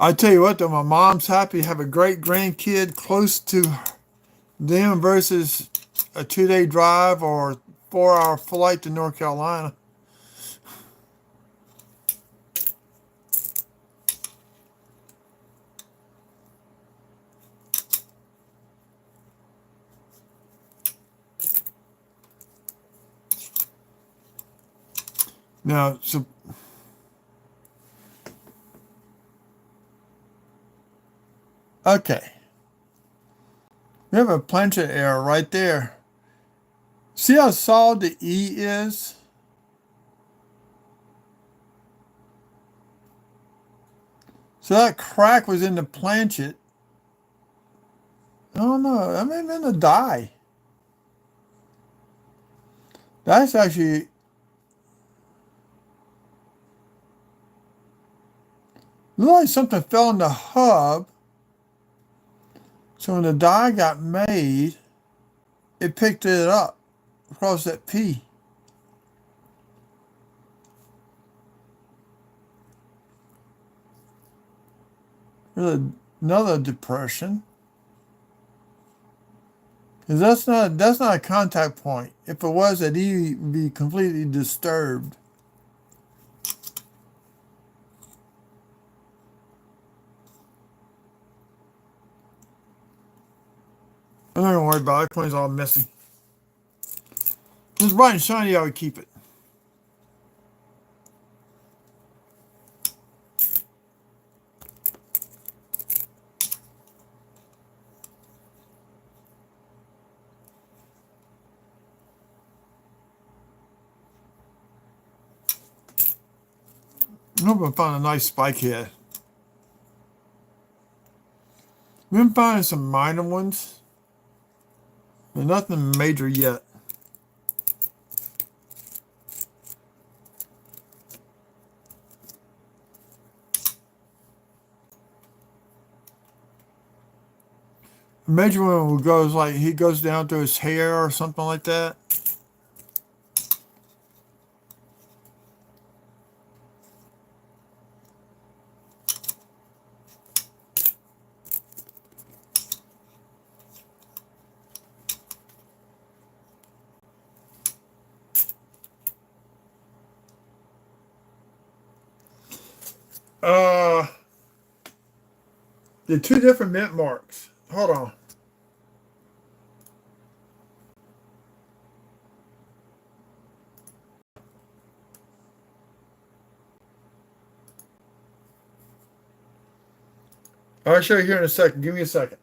I tell you what, though, my mom's happy to have a great grandkid close to them versus a 2-day drive or 4-hour flight to North Carolina. Now, so okay, we have a planchette error right there. See how solid the E is? So that crack was in the planchet. Oh no, I mean in the die. That's actually looked like something fell in the hub. So when the die got made, it picked it up across that P. There's another depression. Because that's not a contact point. If it was, that E would be completely disturbed. I'm not gonna worry about it. That coin's all messy. If it's bright and shiny, I would keep it. I hope I found a nice spike head. We've been finding some minor ones, but nothing major yet. A major one goes like he goes down to his hair or something like that. Uh, the two different mint marks. Hold on. I'll show you here in a second. Give me a second.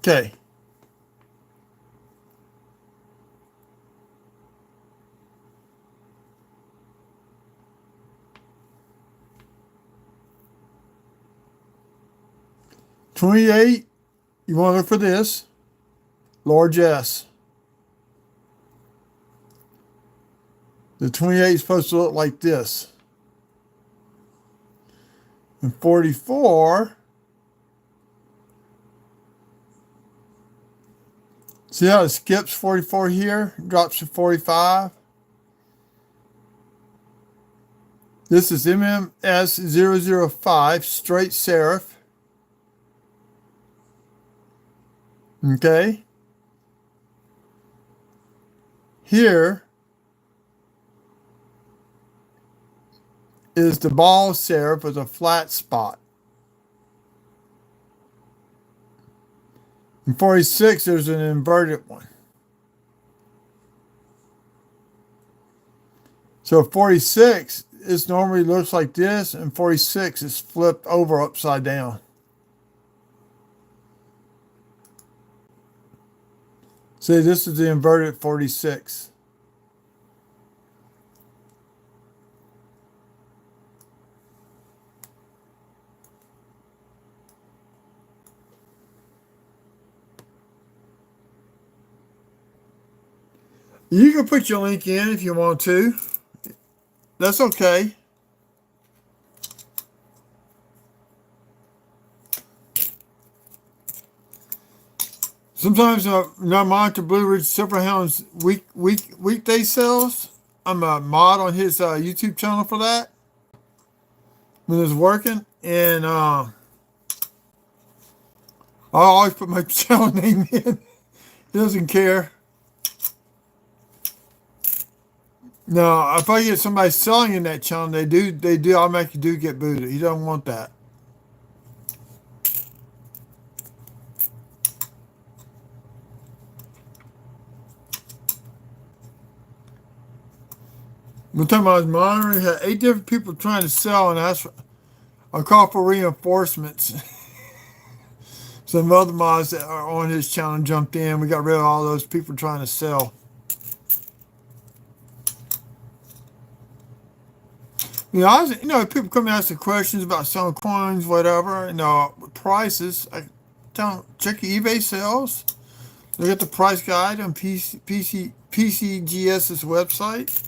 Okay. $28. You want to look for this. Large S. The 28 is supposed to look like this. And 44. See how it skips 44 here? Drops to 45. This is MMS005 straight serif. Okay. Here is the ball serif with a flat spot. In 46, there's an inverted one. So 46, it normally looks like this, and 46 is flipped over upside down. See, this is the inverted 46. You can put your link in if you want to. That's okay. Sometimes I monitor Blue Ridge Silverhound's weekday sales. I'm a mod on his YouTube channel for that when it's working, and I always put my channel name in. He doesn't care. Now, if I get somebody selling in that channel, they do automatically do get booted. He doesn't want that. One time I was monitoring, had 8 different people trying to sell, and I called for reinforcements. Some other mods that are on his channel jumped in. We got rid of all those people trying to sell. People come and ask the questions about selling coins, whatever, prices. I tell them, check your eBay sales. Look at the price guide on PCGS's website.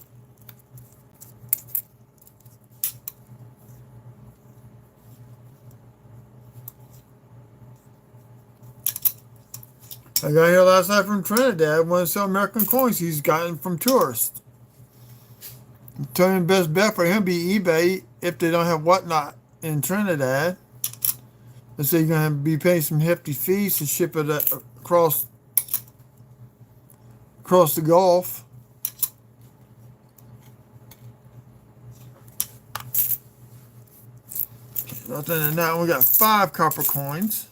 I got here last night from Trinidad. Want to sell American coins he's gotten from tourists. Tell him best bet for him be eBay if they don't have whatnot in Trinidad. Let's say you're going to be paying some hefty fees to ship it across the Gulf. Other than that, we got 5 copper coins.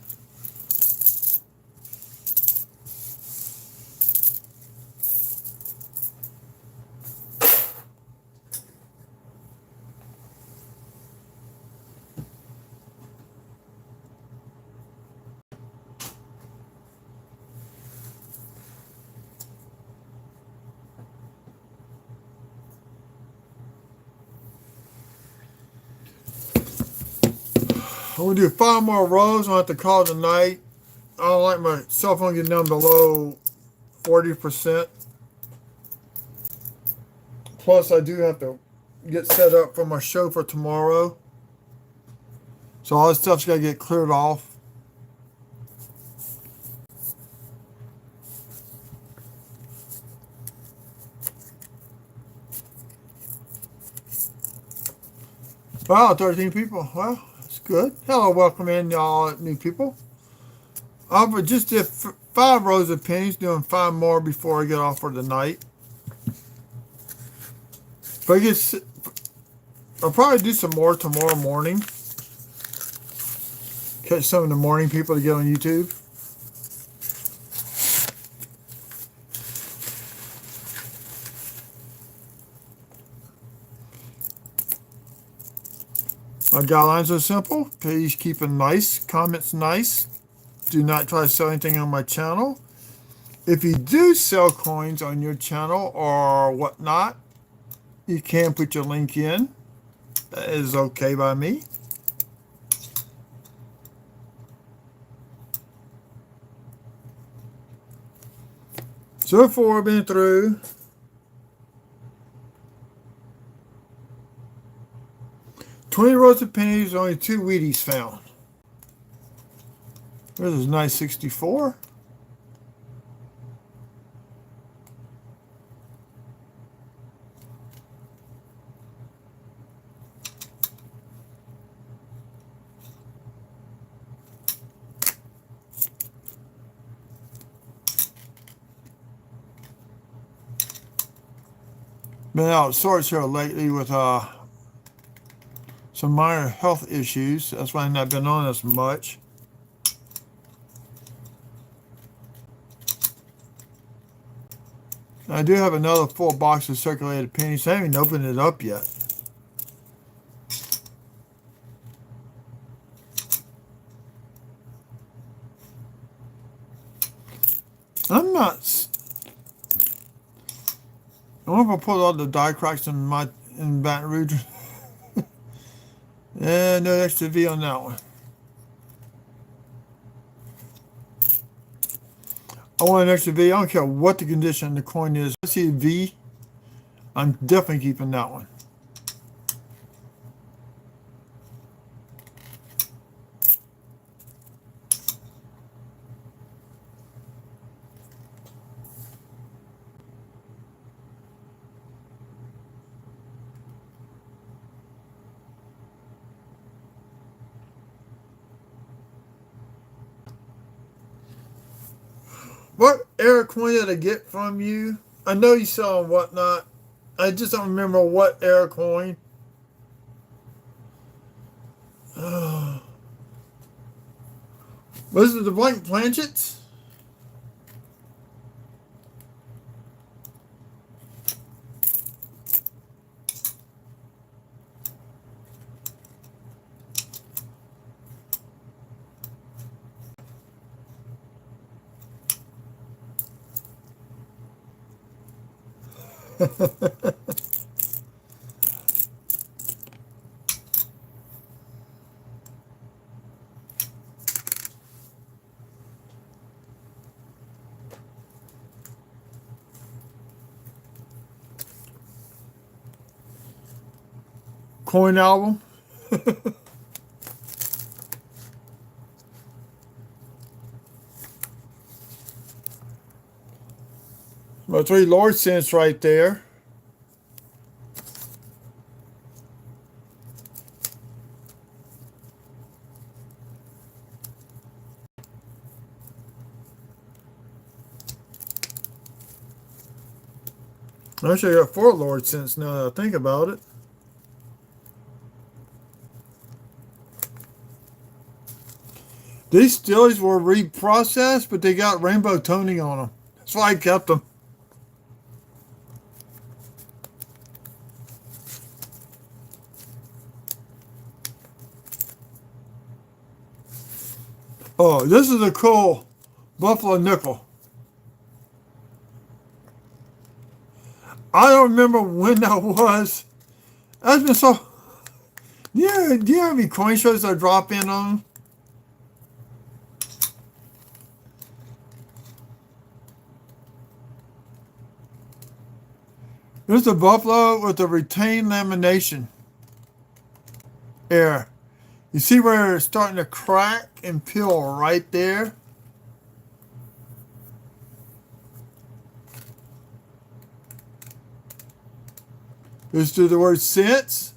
I'm going to do 5 more rows. I'll have to call it a night. I don't like my cell phone getting down below 40%. Plus, I do have to get set up for my show for tomorrow. So all this stuff's got to get cleared off. Wow, 13 people. Well, that's good. Hello, welcome in, y'all new people. I just did 5 rows of pennies, doing 5 more before I get off for the night. I'll probably do some more tomorrow morning. Catch some of the morning people to get on YouTube. My guidelines are simple. Please keep it nice. Comments nice. Do not try to sell anything on my channel. If you do sell coins on your channel or whatnot, you can put your link in. That is okay by me. So far, I've been through 20 rows of pennies, only 2 Wheaties found. There's a nice 64. Been out of sorts here lately with some minor health issues. That's why I've not been on as much. I do have another full box of circulated pennies. I haven't even opened it up yet. I'm not. I wonder if I put all the die cracks in Baton Rouge. Yeah, no extra V on that one. I want an extra V. I don't care what the condition of the coin is. I see a V. I'm definitely keeping that one. What error coin did I get from you? I know you sell and whatnot. I just don't remember what error coin. Was it the blank planchets? Coin album. My 3 Lord cents right there. Actually, I got 4 Lord cents now that I think about it. These stillies were reprocessed, but they got rainbow toning on them. That's why I kept them. Oh, this is a cool Buffalo nickel. I don't remember when that was. That's been so. Yeah, do you have any coin shows that drop in on? There's a Buffalo with a retained lamination. Here. You see where it's starting to crack and peel right there? There's the word cents,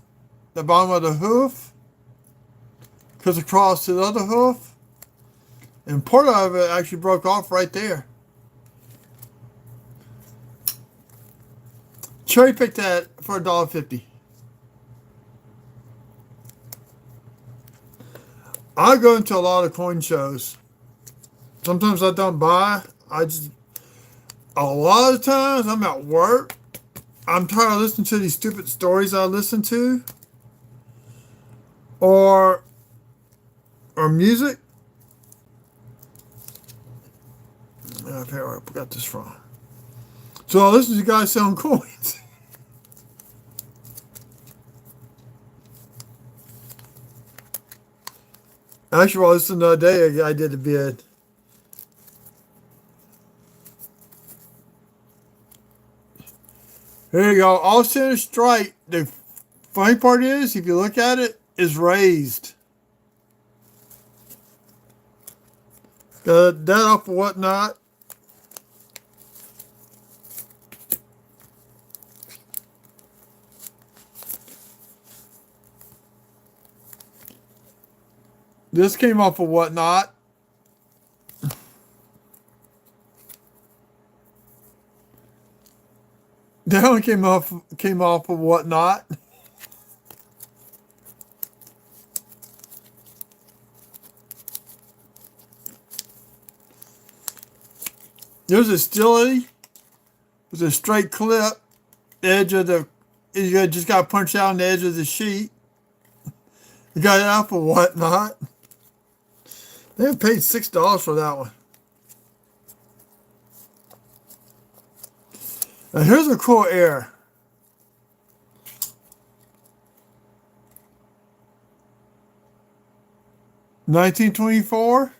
the bottom of the hoof, goes across to the other hoof, and part of it actually broke off right there. Cherry picked that for $1.50. I go into a lot of coin shows. Sometimes I don't buy. A lot of times I'm at work. I'm tired of listening to these stupid stories I listen to. Or music. I forget where I got this from. So I listen to guys selling coins. Actually, I listened the other day, a guy did a bid. Here you go. All center strike. The funny part is, if you look at it, is raised. Got that off or whatnot. This came off of whatnot. That one came off of whatnot. There's a stilly with a straight clip. The edge of the you just got to punch out on the edge of the sheet. You got it out for whatnot. They paid $6 for that one. Now here's a cool air. $19.24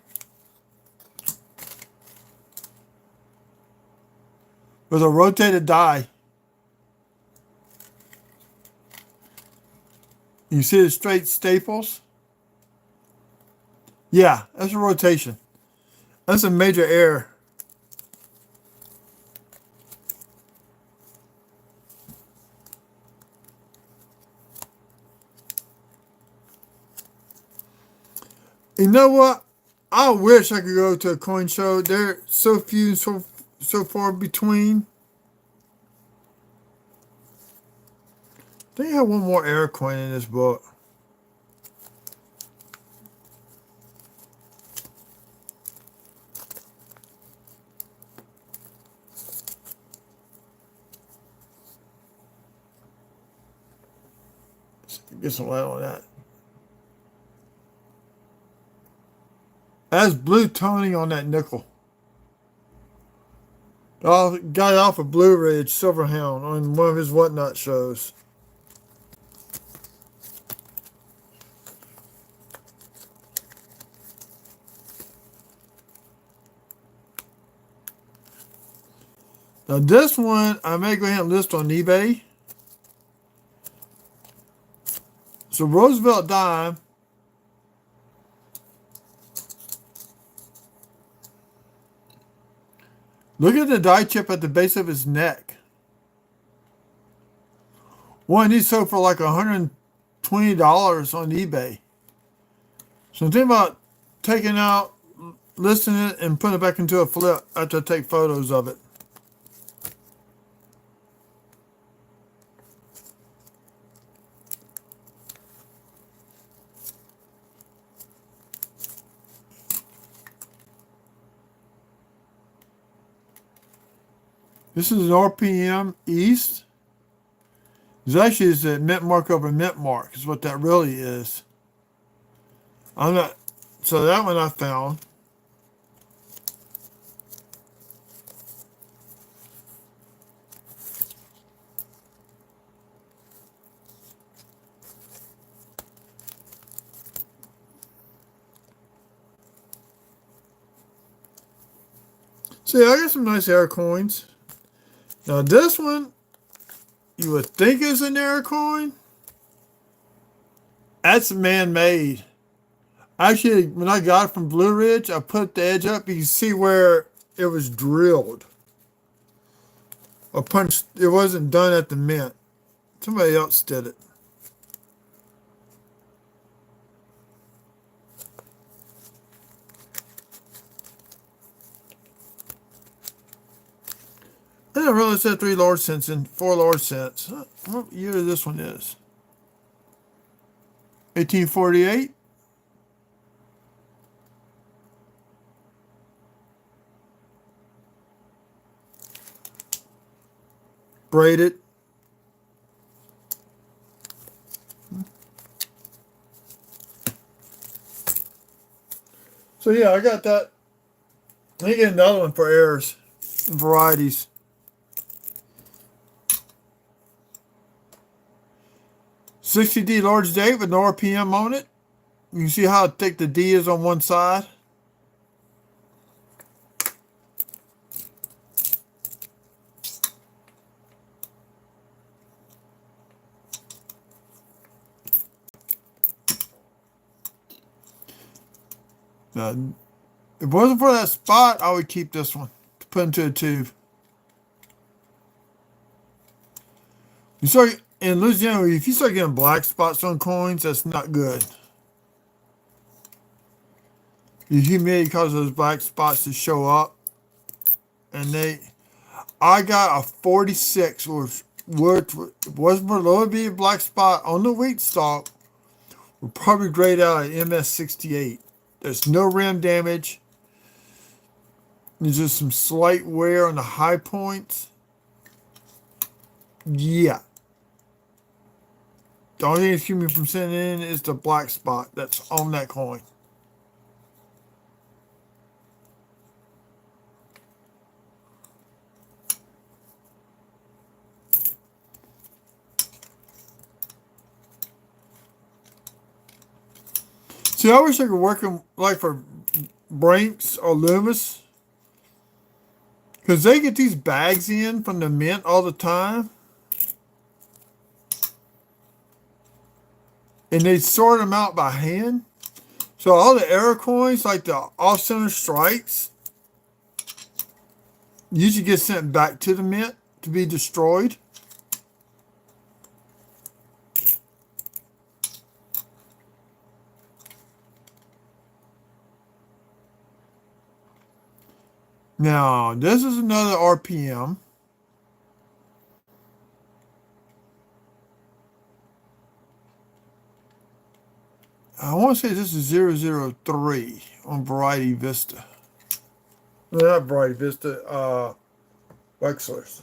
with a rotated die. You see the straight staples? Yeah, that's a rotation. That's a major error. You know what? I wish I could go to a coin show. They're so few, so far between. They have one more air coin in this book. Get some light on that. That's blue toning on that nickel. I got it off of Blue Ridge Silverhound on one of his whatnot shows. Now this one I may go ahead and list on eBay. So Roosevelt dime. Look at the die chip at the base of his neck. One of these sold for like $120 on eBay. So I'm thinking about taking out, listing it, and putting it back into a flip after I take photos of it. This is an RPM East. It's actually a mint mark over mint mark is what that really is. I'm not, so that one I found. See, I got some nice air coins. Now this one, you would think is an air coin. That's man-made. Actually, when I got it from Blue Ridge, I put the edge up. You can see where it was drilled. Or punched. It wasn't done at the mint. Somebody else did it. I didn't realize that 3 large cents and 4 large cents. What year this one is? 1848. Braided. So yeah, I got that. I need to get another one for errors and varieties. $60D large date with no RPM on it. You can see how thick the D is on one side. Now, if it wasn't for that spot, I would keep this one to put into a tube. You start in Louisiana, if you start getting black spots on coins, that's not good. The humidity causes those black spots to show up, and I got a 46, which wasn't below be a black spot on the wheat stalk. Would probably grade out at MS68. There's no rim damage. There's just some slight wear on the high points. Yeah. The only thing that's keeping me from sending in is the black spot that's on that coin. See, I wish I could work them like for Brinks or Loomis, because they get these bags in from the mint all the time, and they sort them out by hand. So all the error coins, like the off-center strikes, usually get sent back to the mint to be destroyed. Now, this is another RPM. I want to say this is 003 on Variety Vista. No, not Variety Vista, Wexler's.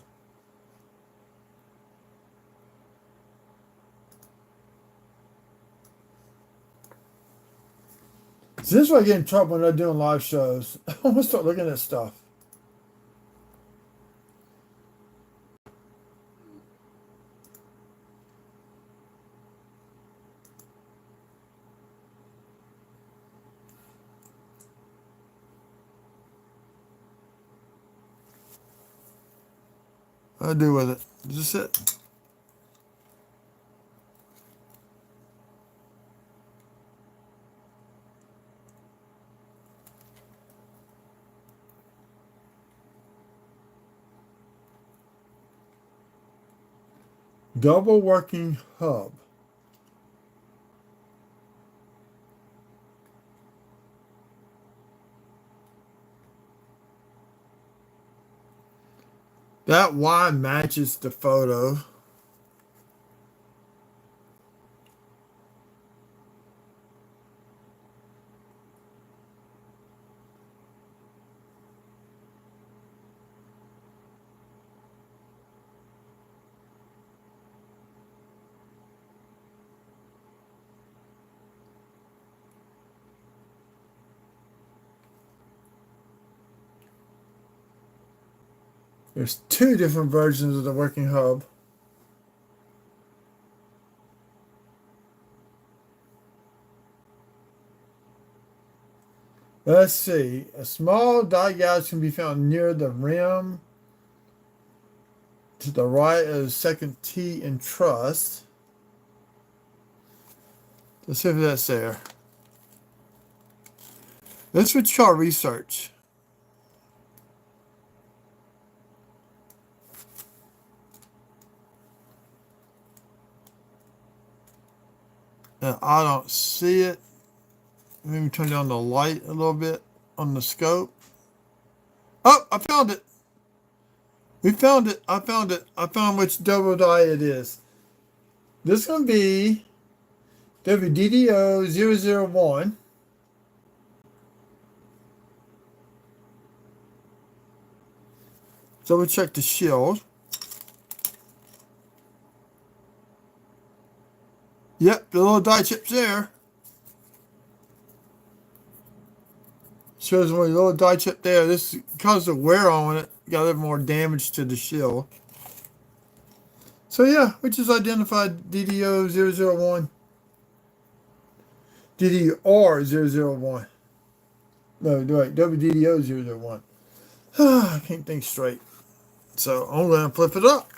See, this is why I get in trouble when I'm doing live shows. I want to start looking at stuff. What do I do with it? Is this it? Double working hub. That Y matches the photo. There's two different versions of the working hub. Let's see. A small dot gouge can be found near the rim to the right of the second T in truss. Let's see if that's there. That's what you call research. And I don't see it. Let me turn down the light a little bit on the scope. Oh, I found it. We found it. I found it. I found which double die it is. This is going to be WDDO001. So we'll check the shield. Yep, the little die chip's there. Shows one little die chip there. This, because of wear on it, got a little more damage to the shield. So yeah, we just identified DDO001. DDR001. No, wait, WDDO001. I can't think straight. So I'm going to flip it up.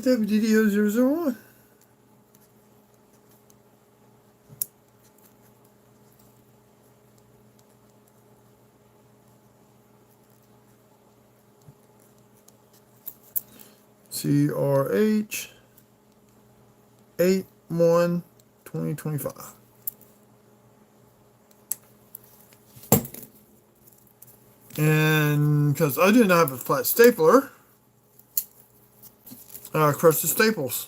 WDDO001. CRH 81 2025. And because I didn't have a flat stapler, I crushed the staples.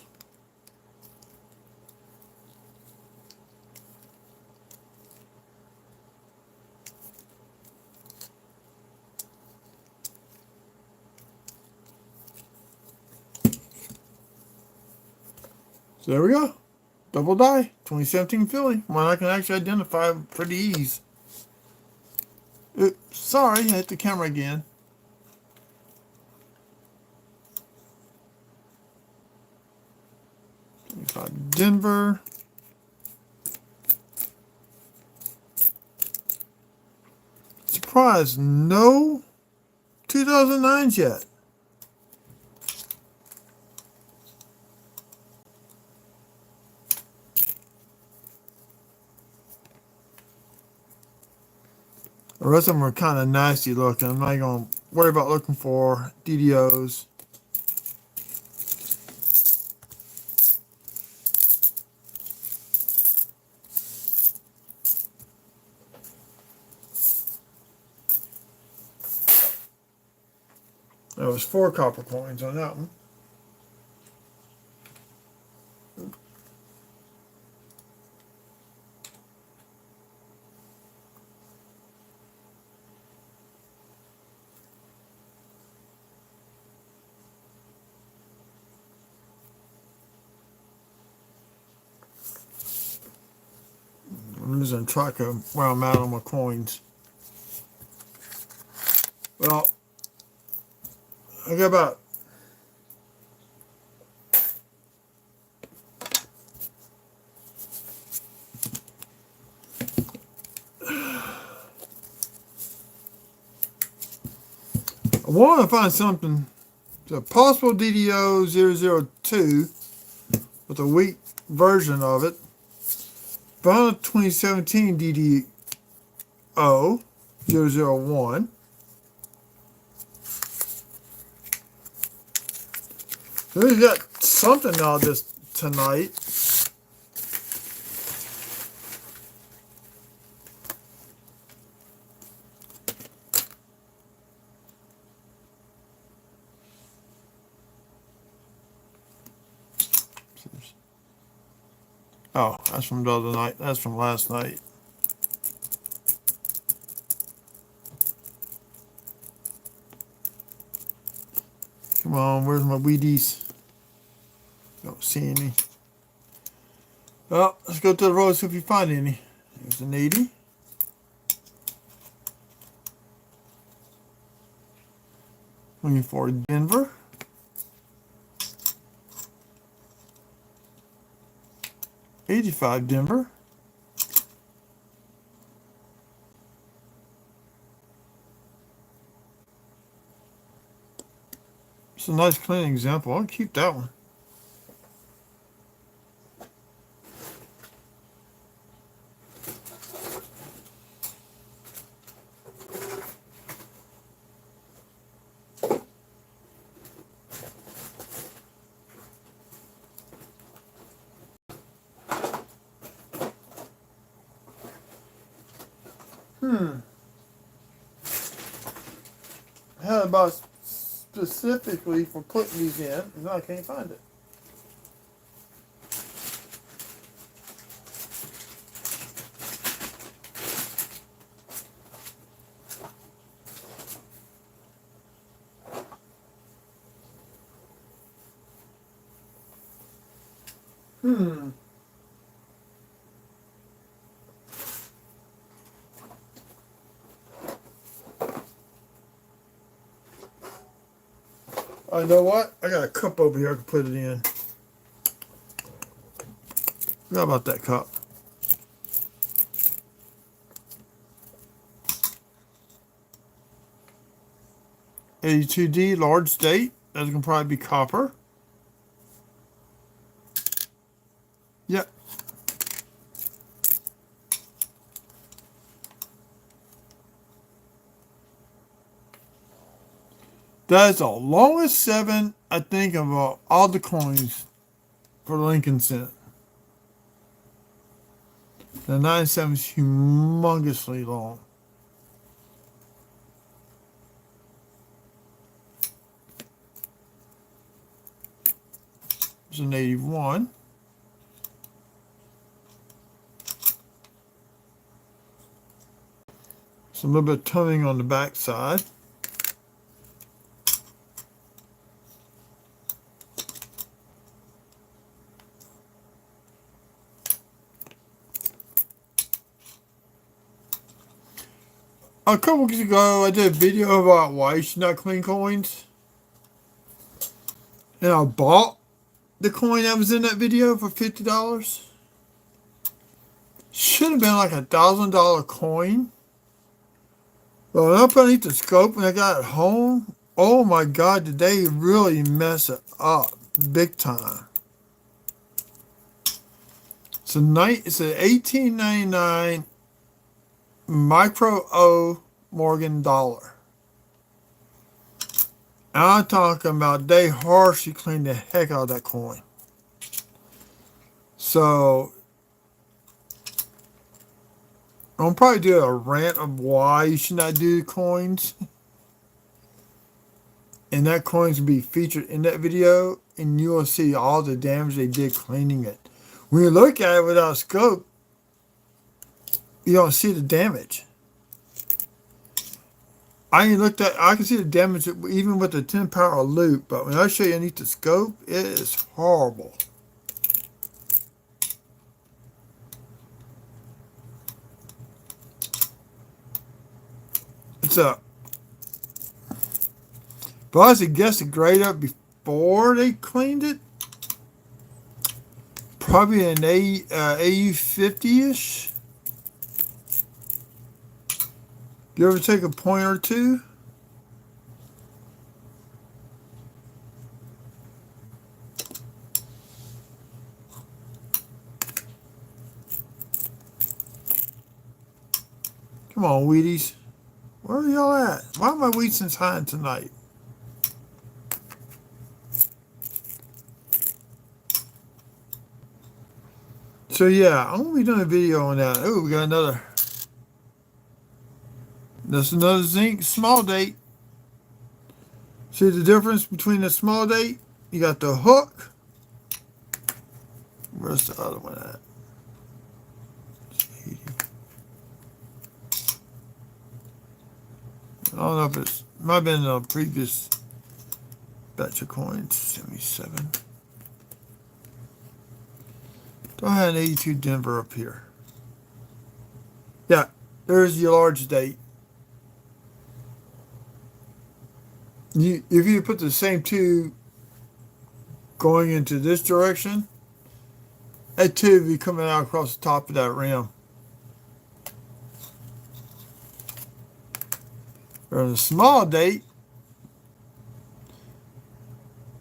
So there we go. Double die, 2017 Philly. One I can actually identify with pretty ease. Oops, sorry, I hit the camera again. Denver. Surprise, no 2009s yet. The rest of them are kind of nasty looking. I'm not going to worry about looking for DDOs. There was 4 copper coins on that one. I'm losing track of where I'm at on my coins. Well, I got about I want to find something. It's a possible DDO 002 with a weak version of it. Found a 2017 DDO 001. We got something out of this tonight. Oh, that's from the other night. That's from last night. Come on, where's my Wheaties? Don't see any. Well, let's go to the road, see if we find any. There's an 80. Looking for Denver. 85 Denver. It's a nice clean example. I'll keep that one. How about specifically for putting these in? No, I can't find it. I know what? I got a cup over here I can put it in. Forgot about that cup. 82D large state. That can probably be copper. Yep. That is the longest 7, I think, of all the coins for Lincoln cent. The 97 is humongously long. It's an 81. It's a little bit of toning on the back side. A couple weeks ago, I did a video about why you should not clean coins. And I bought the coin that was in that video for $50. Should have been like $1,000 coin. But when I put underneath the scope and I got it home, oh my God, did they really mess it up big time. It's an 1899 Micro O Morgan dollar. And I'm talking about they harshly cleaned the heck out of that coin. So I'm probably do a rant of why you should not do coins. And that coin's will be featured in that video, and you will see all the damage they did cleaning it. When you look at it without a scope, you don't see the damage. I can see the damage even with the 10 power loop, but when I show you underneath the scope, it is horrible. It's a, but I was guess the grade up before they cleaned it, probably an AU 50-ish. You ever take a point or two? Come on, Wheaties. Where are y'all at? Why are my Wheatsons hiding tonight? So yeah, I'm gonna be doing a video on that. Oh, we got another. That's another zinc small date. See the difference between the small date? You got the hook. Where's the other one at? I don't know if it's might have been a previous batch of coins. 77. Don't have an 82 Denver up here. Yeah, there's your large date. If you put the same two going into this direction, that two would be coming out across the top of that rim. Or the small date,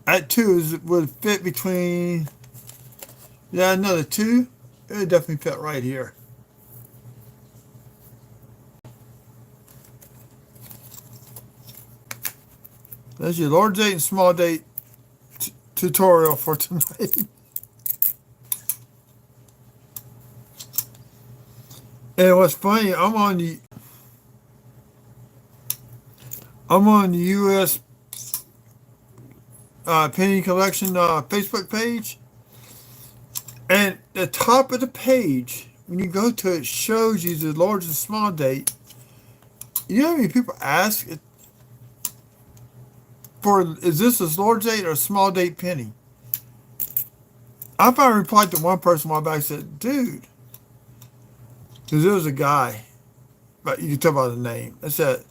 that two would fit between, yeah, another two. It would definitely fit right here. There's your large date and small date tutorial for tonight. And what's funny, I'm on the U.S. Penny Collection Facebook page, and the top of the page, when you go to it, shows you the large and small date. You know how many people ask is this a large date or a small date penny? I finally replied to one person a while back and said, dude, because there was a guy, but you can tell by the name. I said,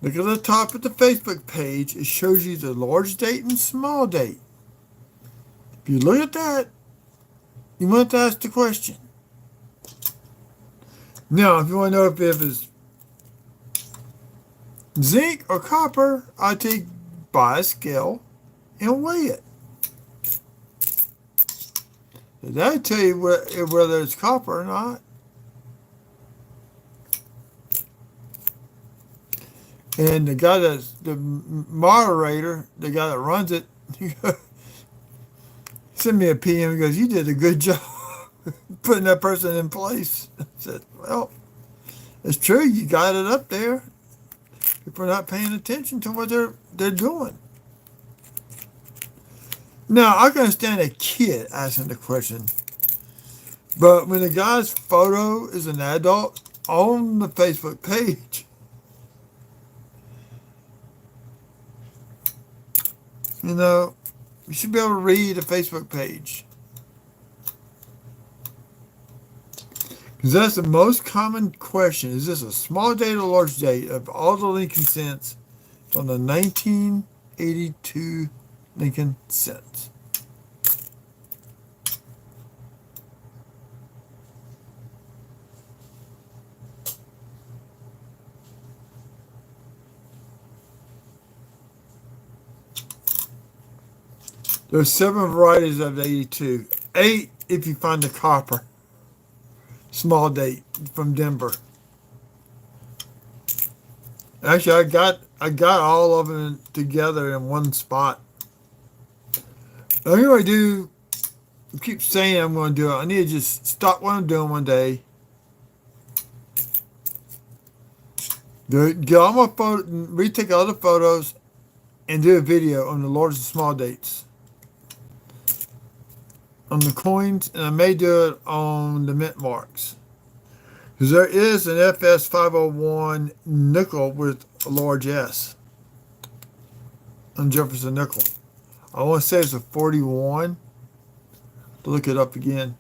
look at the top of the Facebook page. It shows you the large date and small date. If you look at that, you want to ask the question. Now, if you want to know if it's zinc or copper, I take buy a scale and weigh it. That'll tell you whether it's copper or not. And the guy that's the moderator, the guy that runs it, sent me a PM and goes, you did a good job. putting that person in place. I said, well, it's true. You got it up there. People are not paying attention to what they're doing. Now, I can understand a kid asking the question, but when the guy's photo is an adult on the Facebook page, you know, you should be able to read a Facebook page. Because that's the most common question. Is this a small date or large date of all the Lincoln cents? It's on the 1982 Lincoln cents. There's 7 varieties of the 82. 8 if you find the copper. Small date from Denver. Actually, I got all of them together in one spot. I'm going to do, I keep saying I'm going to do it. I need to just stop what I'm doing one day. Get all my photos, retake all the photos, and do a video on the large and small dates. On the coins, and I may do it on the mint marks. Because there is an FS 501 nickel with a large S on Jefferson nickel. I want to say it's a 41. Look it up again.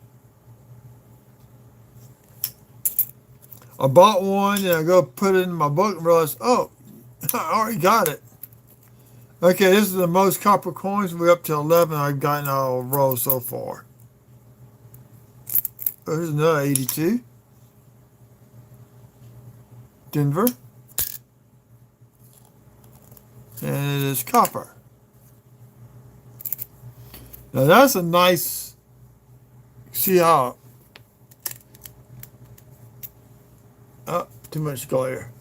I bought one and I go put it in my book and realize, oh, I already got it. Okay, this is the most copper coins. We're up to 11. I've gotten out of a row so far. There's another 82. Denver. And it is copper. Now that's a nice, see how, oh, too much glare.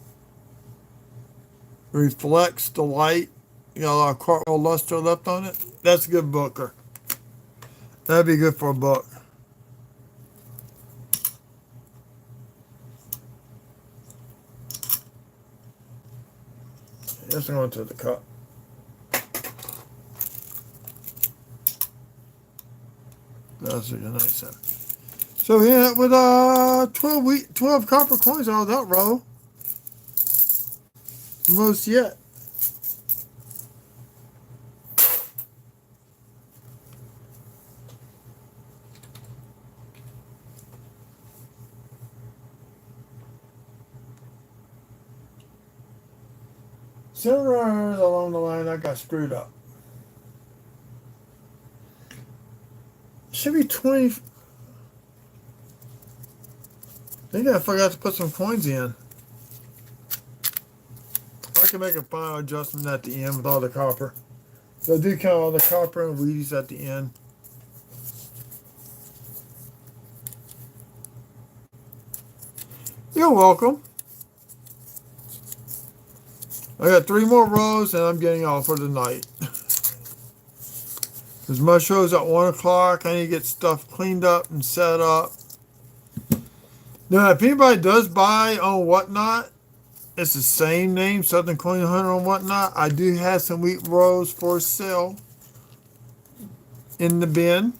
Reflects the light. You got a lot of cartwheel luster left on it. That's a good booker. That'd be good for a book. Yes, I'm going to the cup. That's a nice one. So yeah, with 12 copper coins out of that row, the most yet. Somewhere along the line, I got screwed up. Should be 20. I think I forgot to put some coins in. I can make a final adjustment at the end with all the copper. So I do count all the copper and Wheaties at the end. You're welcome. I got 3 more rows and I'm getting off for the night. Because my show's at 1 o'clock. I need to get stuff cleaned up and set up. Now, if anybody does buy on Whatnot, it's the same name, Southern Coin Hunter on Whatnot. I do have some wheat rolls for sale in the bin.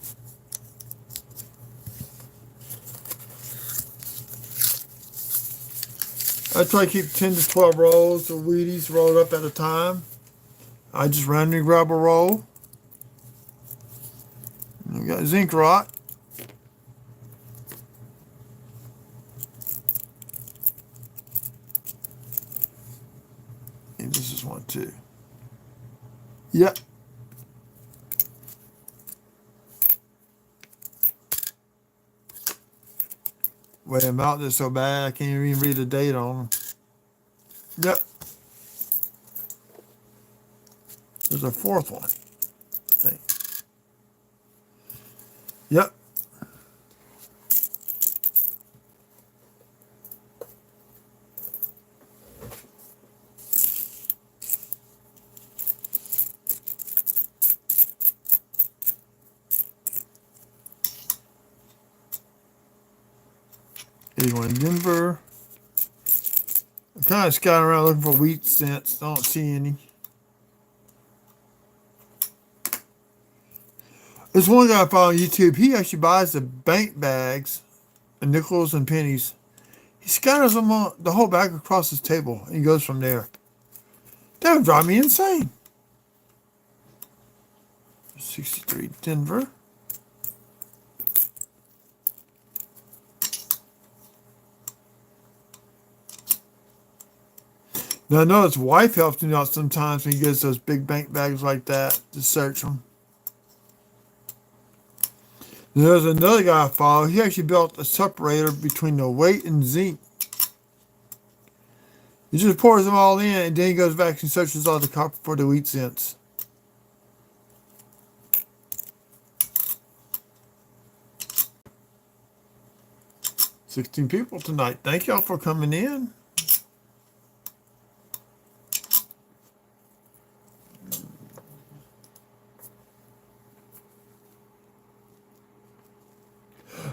I try to keep 10 to 12 rolls of Wheaties rolled up at a time. I just randomly grab a roll. We got zinc rot. And this is one too. Yep. Wait, I'm out there so bad I can't even read the date on them. Yep. There's a 4th one, I think. Yep. 81 Denver. I'm kind of scouting around looking for wheat cents. Don't see any. There's one guy I follow on YouTube. He actually buys the bank bags, the nickels and pennies. He scatters them on the whole bag across his table and he goes from there. That would drive me insane. 63 Denver. Now I know his wife helps him out sometimes when he gets those big bank bags like that to search them. And there's another guy I follow. He actually built a separator between the weight and zinc. He just pours them all in and then he goes back and searches all the copper for the wheat cents. $16 people tonight. Thank y'all for coming in.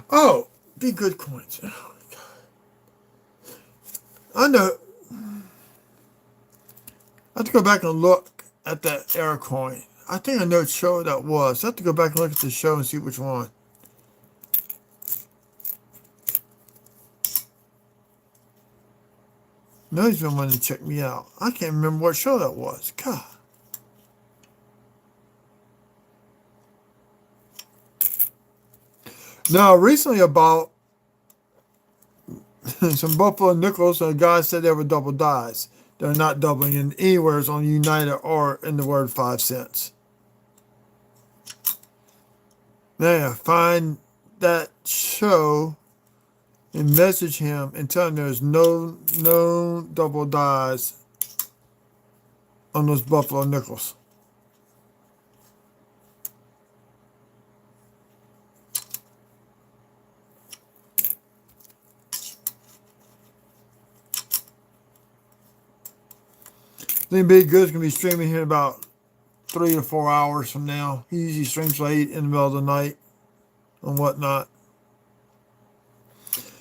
Oh, be good coins. Oh, God. I know. I have to go back and look at that error coin. I think I know what show that was. I have to go back and look at the show and see which one. No, he's been wanting to check me out. I can't remember what show that was. God. Now, recently I bought some Buffalo nickels, and a guy said they were double dies. They're not doubling in anywhere on United or in the word 5 cents. Now, find that show and message him and tell him there's no double dies on those Buffalo nickels. I think Big Good's going to be streaming here in about 3 to 4 hours from now. He usually streams late in the middle of the night and whatnot.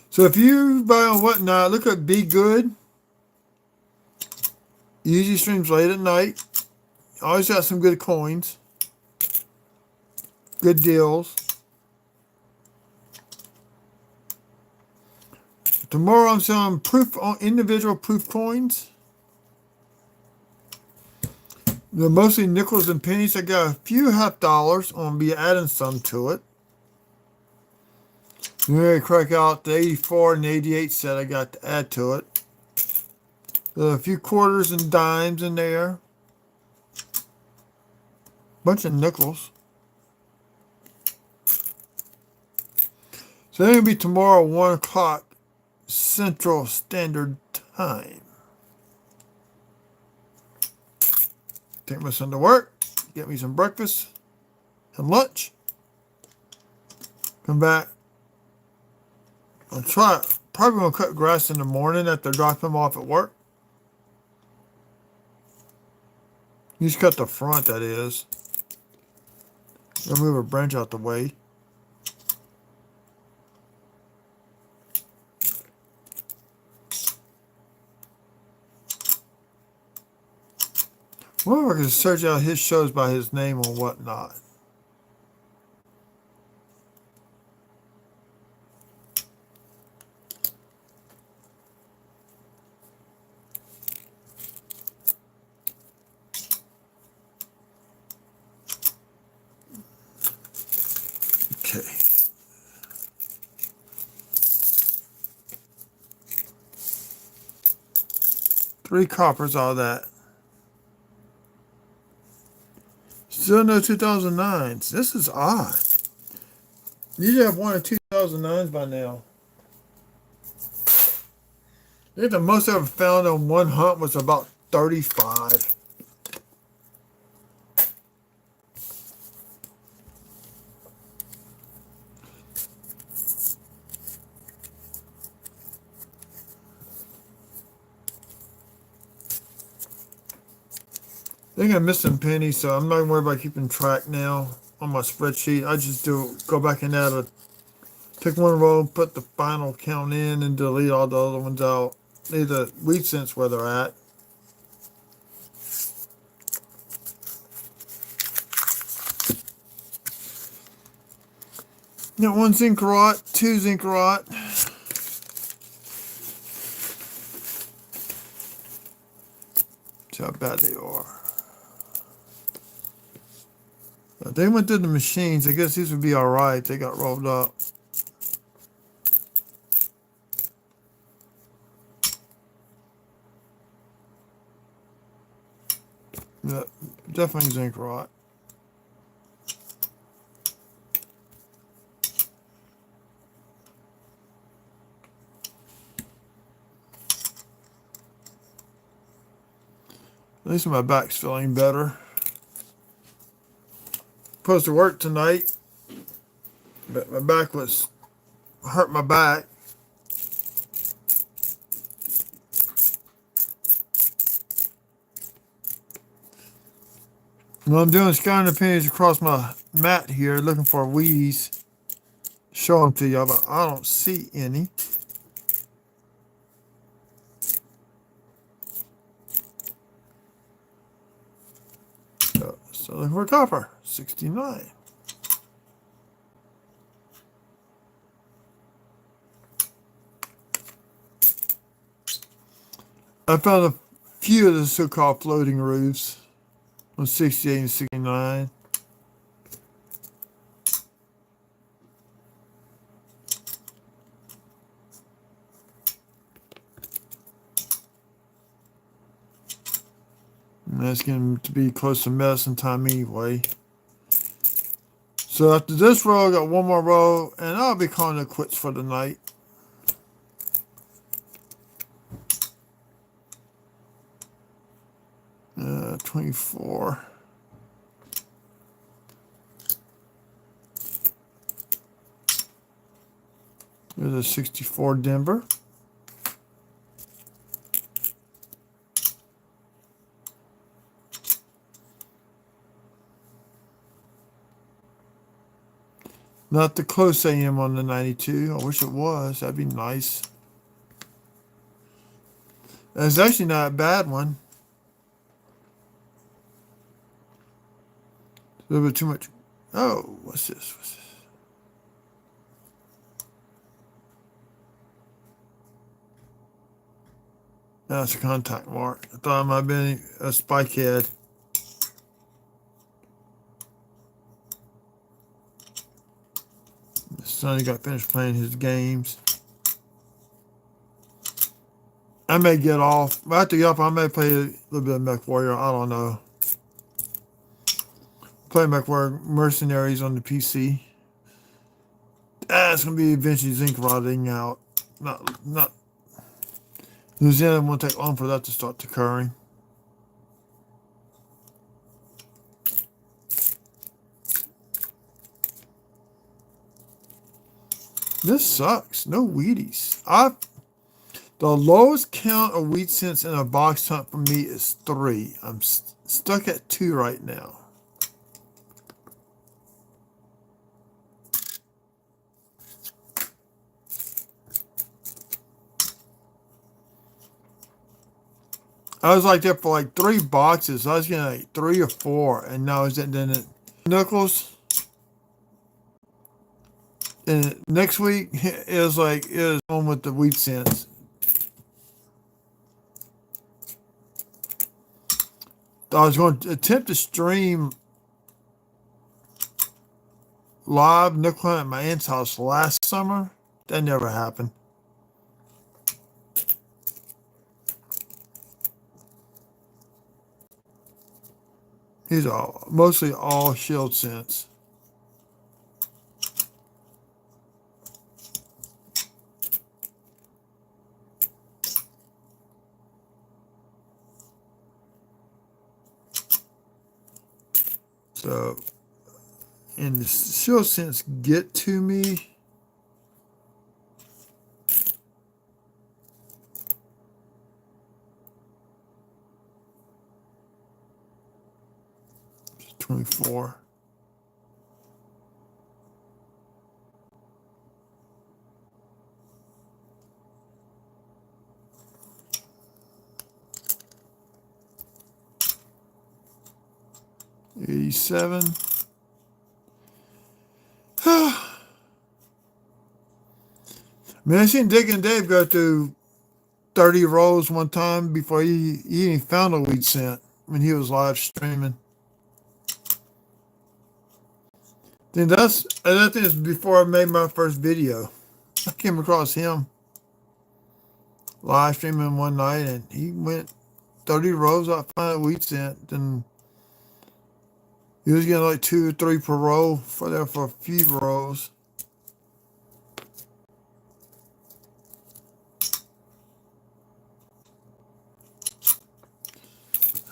So if you buy on whatnot, look at Be Good. He usually streams late at night. Always got some good coins. Good deals. Tomorrow I'm selling individual proof coins. They're mostly nickels and pennies. I got a few $half. I'm going to be adding some to it. I'm going to crack out the 84 and 88 set I got to add to it. There are a few quarters and dimes in there. Bunch of nickels. So they're going to be tomorrow 1 o'clock Central Standard Time. Take my son to work, get me some breakfast and lunch. Come back. I'll try. Probably gonna cut grass in the morning after dropping him off at work. You just cut the front, that is. I'll move a branch out the way. I wonder if I can search out his shows by his name or whatnot. Okay. Three coppers out of that. Still no 2009s. This is odd. Usually have 1 or 2 2009s by now. I think the most I ever found on one hunt was about 35. I think I'm missing pennies, so I'm not going to worry about keeping track now on my spreadsheet. I just go back and add to Pick one row, put the final count in, and delete all the other ones out. Leave the weed sense where they're at. Got one zinc rot, two zinc rot. See how bad they are. They went through the machines. I guess these would be all right. They got rolled up. Yeah, definitely zinc rot. At least my back's feeling better. Supposed to work tonight, but my back was hurt my back. What I'm doing is scanning the pennies across my mat here, looking for weeds. Show them to you, but I don't see any. So looking for copper, 69. I found a few of the so-called floating roofs on 68 and 69. And that's going to be close to medicine time anyway. So after this row, I got one more row, and I'll be calling it quits for the night. Uh, 24. There's a 64 Denver. Not the close AM on the 92. I wish it was. That'd be nice. It's actually not a bad one. A little bit too much. Oh, what's this? What's this? That's a contact mark. I thought it might have been a spike head. Sonny got finished playing his games. I may get off. After get off, I may play a little bit of Mech Warrior. I don't know. Play Mech Warrior Mercenaries on the PC. It's gonna be eventually zinc rotting out. Not. Louisiana won't take long for that to start occurring. This sucks. No Wheaties. The lowest count of wheat cents in a box hunt for me is 3. I'm stuck at 2 right now. I was like that for like 3 boxes. I was getting like 3 or 4, and now it's then it nickels. And next week it was on with the wheat cents. I was going to attempt to stream live nickel hunt at my aunt's house last summer. That never happened. These are mostly all shield cents. So, and the shield cents get to me. It's 24. 87. I mean, I seen Dick and Dave go through 30 rows one time before he even found a weed scent when he was live streaming. Then I think it's before I made my first video. I came across him live streaming one night, and he went 30 rows out finding a weed scent. And he was getting like 2 or 3 per row for a few rows.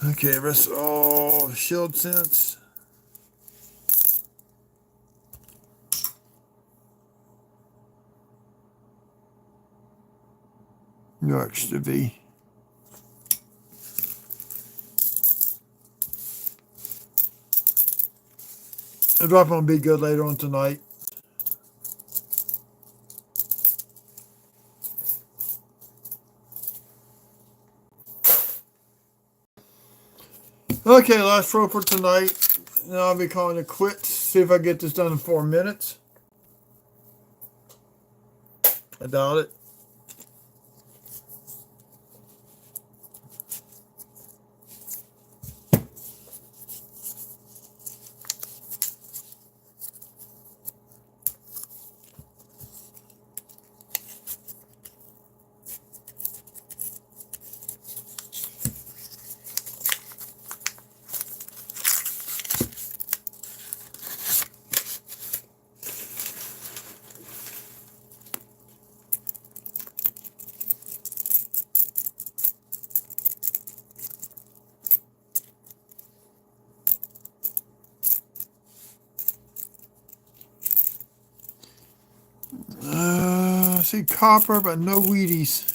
Okay, rest all shield scents. New extra V. The drop on be good later on tonight. Okay, last row for tonight. Now I'll be calling it quits. See if I get this done in 4 minutes. I doubt it. I see copper, but no Wheaties.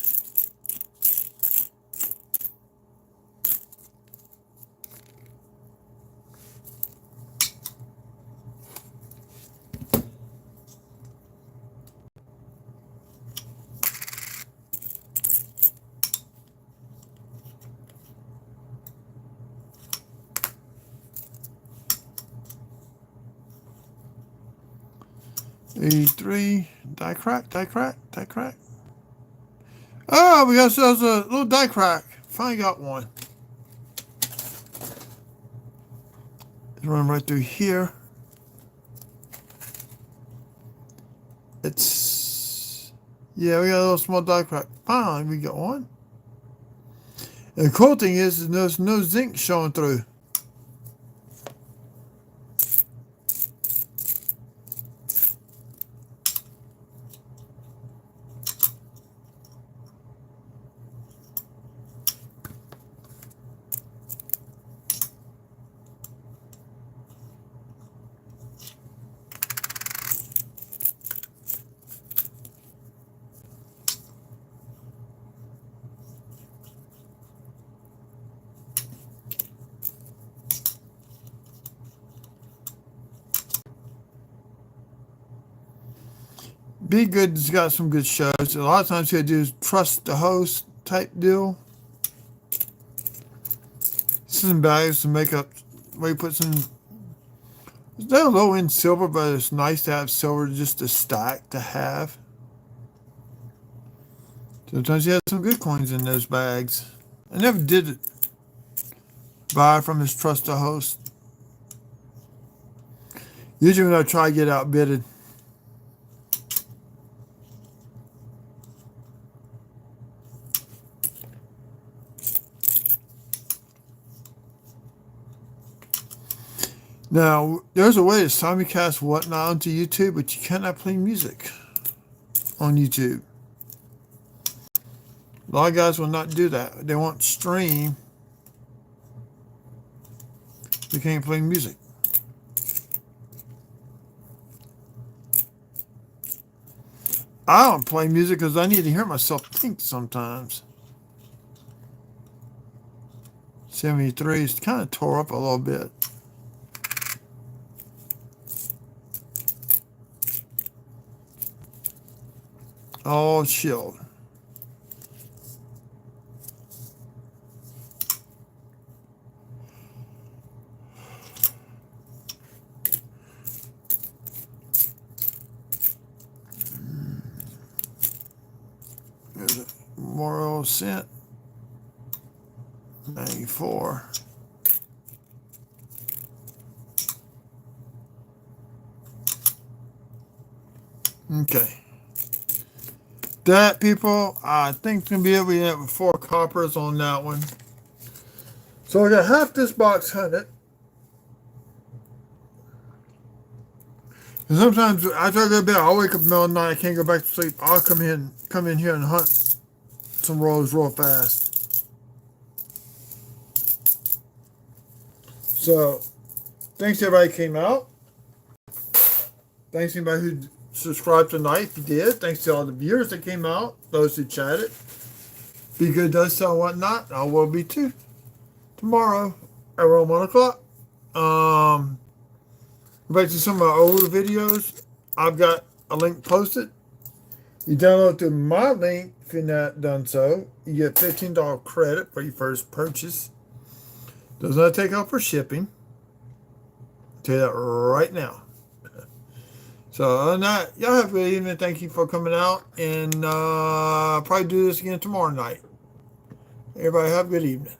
E3, die crack, die crack, die crack. Oh, we got ourselves a little die crack. Finally got one. It's running right through here. Yeah, we got a little small die crack. Finally, we got one. And the cool thing is there's no zinc showing through. Be Good's got some good shows. A lot of times he'll do trust the host type deal. Some bags to make up where he puts some. They're low end silver, but it's nice to have silver just to stack to have. Sometimes he has some good coins in those bags. I never did buy from his trust the host. Usually when I try to get outbidded. Now, there's a way to simulcast whatnot onto YouTube, but you cannot play music on YouTube. A lot of guys will not do that. They won't stream. They can't play music. I don't play music because I need to hear myself think sometimes. 73 is kind of tore up a little bit. All chilled. There's a Memorial Cent. 94. Okay. That, people, I think it's going to be able to get with 4 coppers on that one. So I got half this box hunted. And sometimes after I go to bed, I'll wake up in the middle of the night, I can't go back to sleep. I'll come in here and hunt some rolls real fast. So thanks to everybody who came out. Thanks to anybody who subscribed tonight, if you did. Thanks to all the viewers that came out, those who chatted. Be good, does so, whatnot. I will be too. Tomorrow, around 1 o'clock. Back to some of my older videos. I've got a link posted. You download through my link. If you're not done so, you get $15 credit for your first purchase. Does not take off for shipping. I'll tell you that right now. So other than that, y'all have a good evening. Thank you for coming out, and probably do this again tomorrow night. Everybody have a good evening.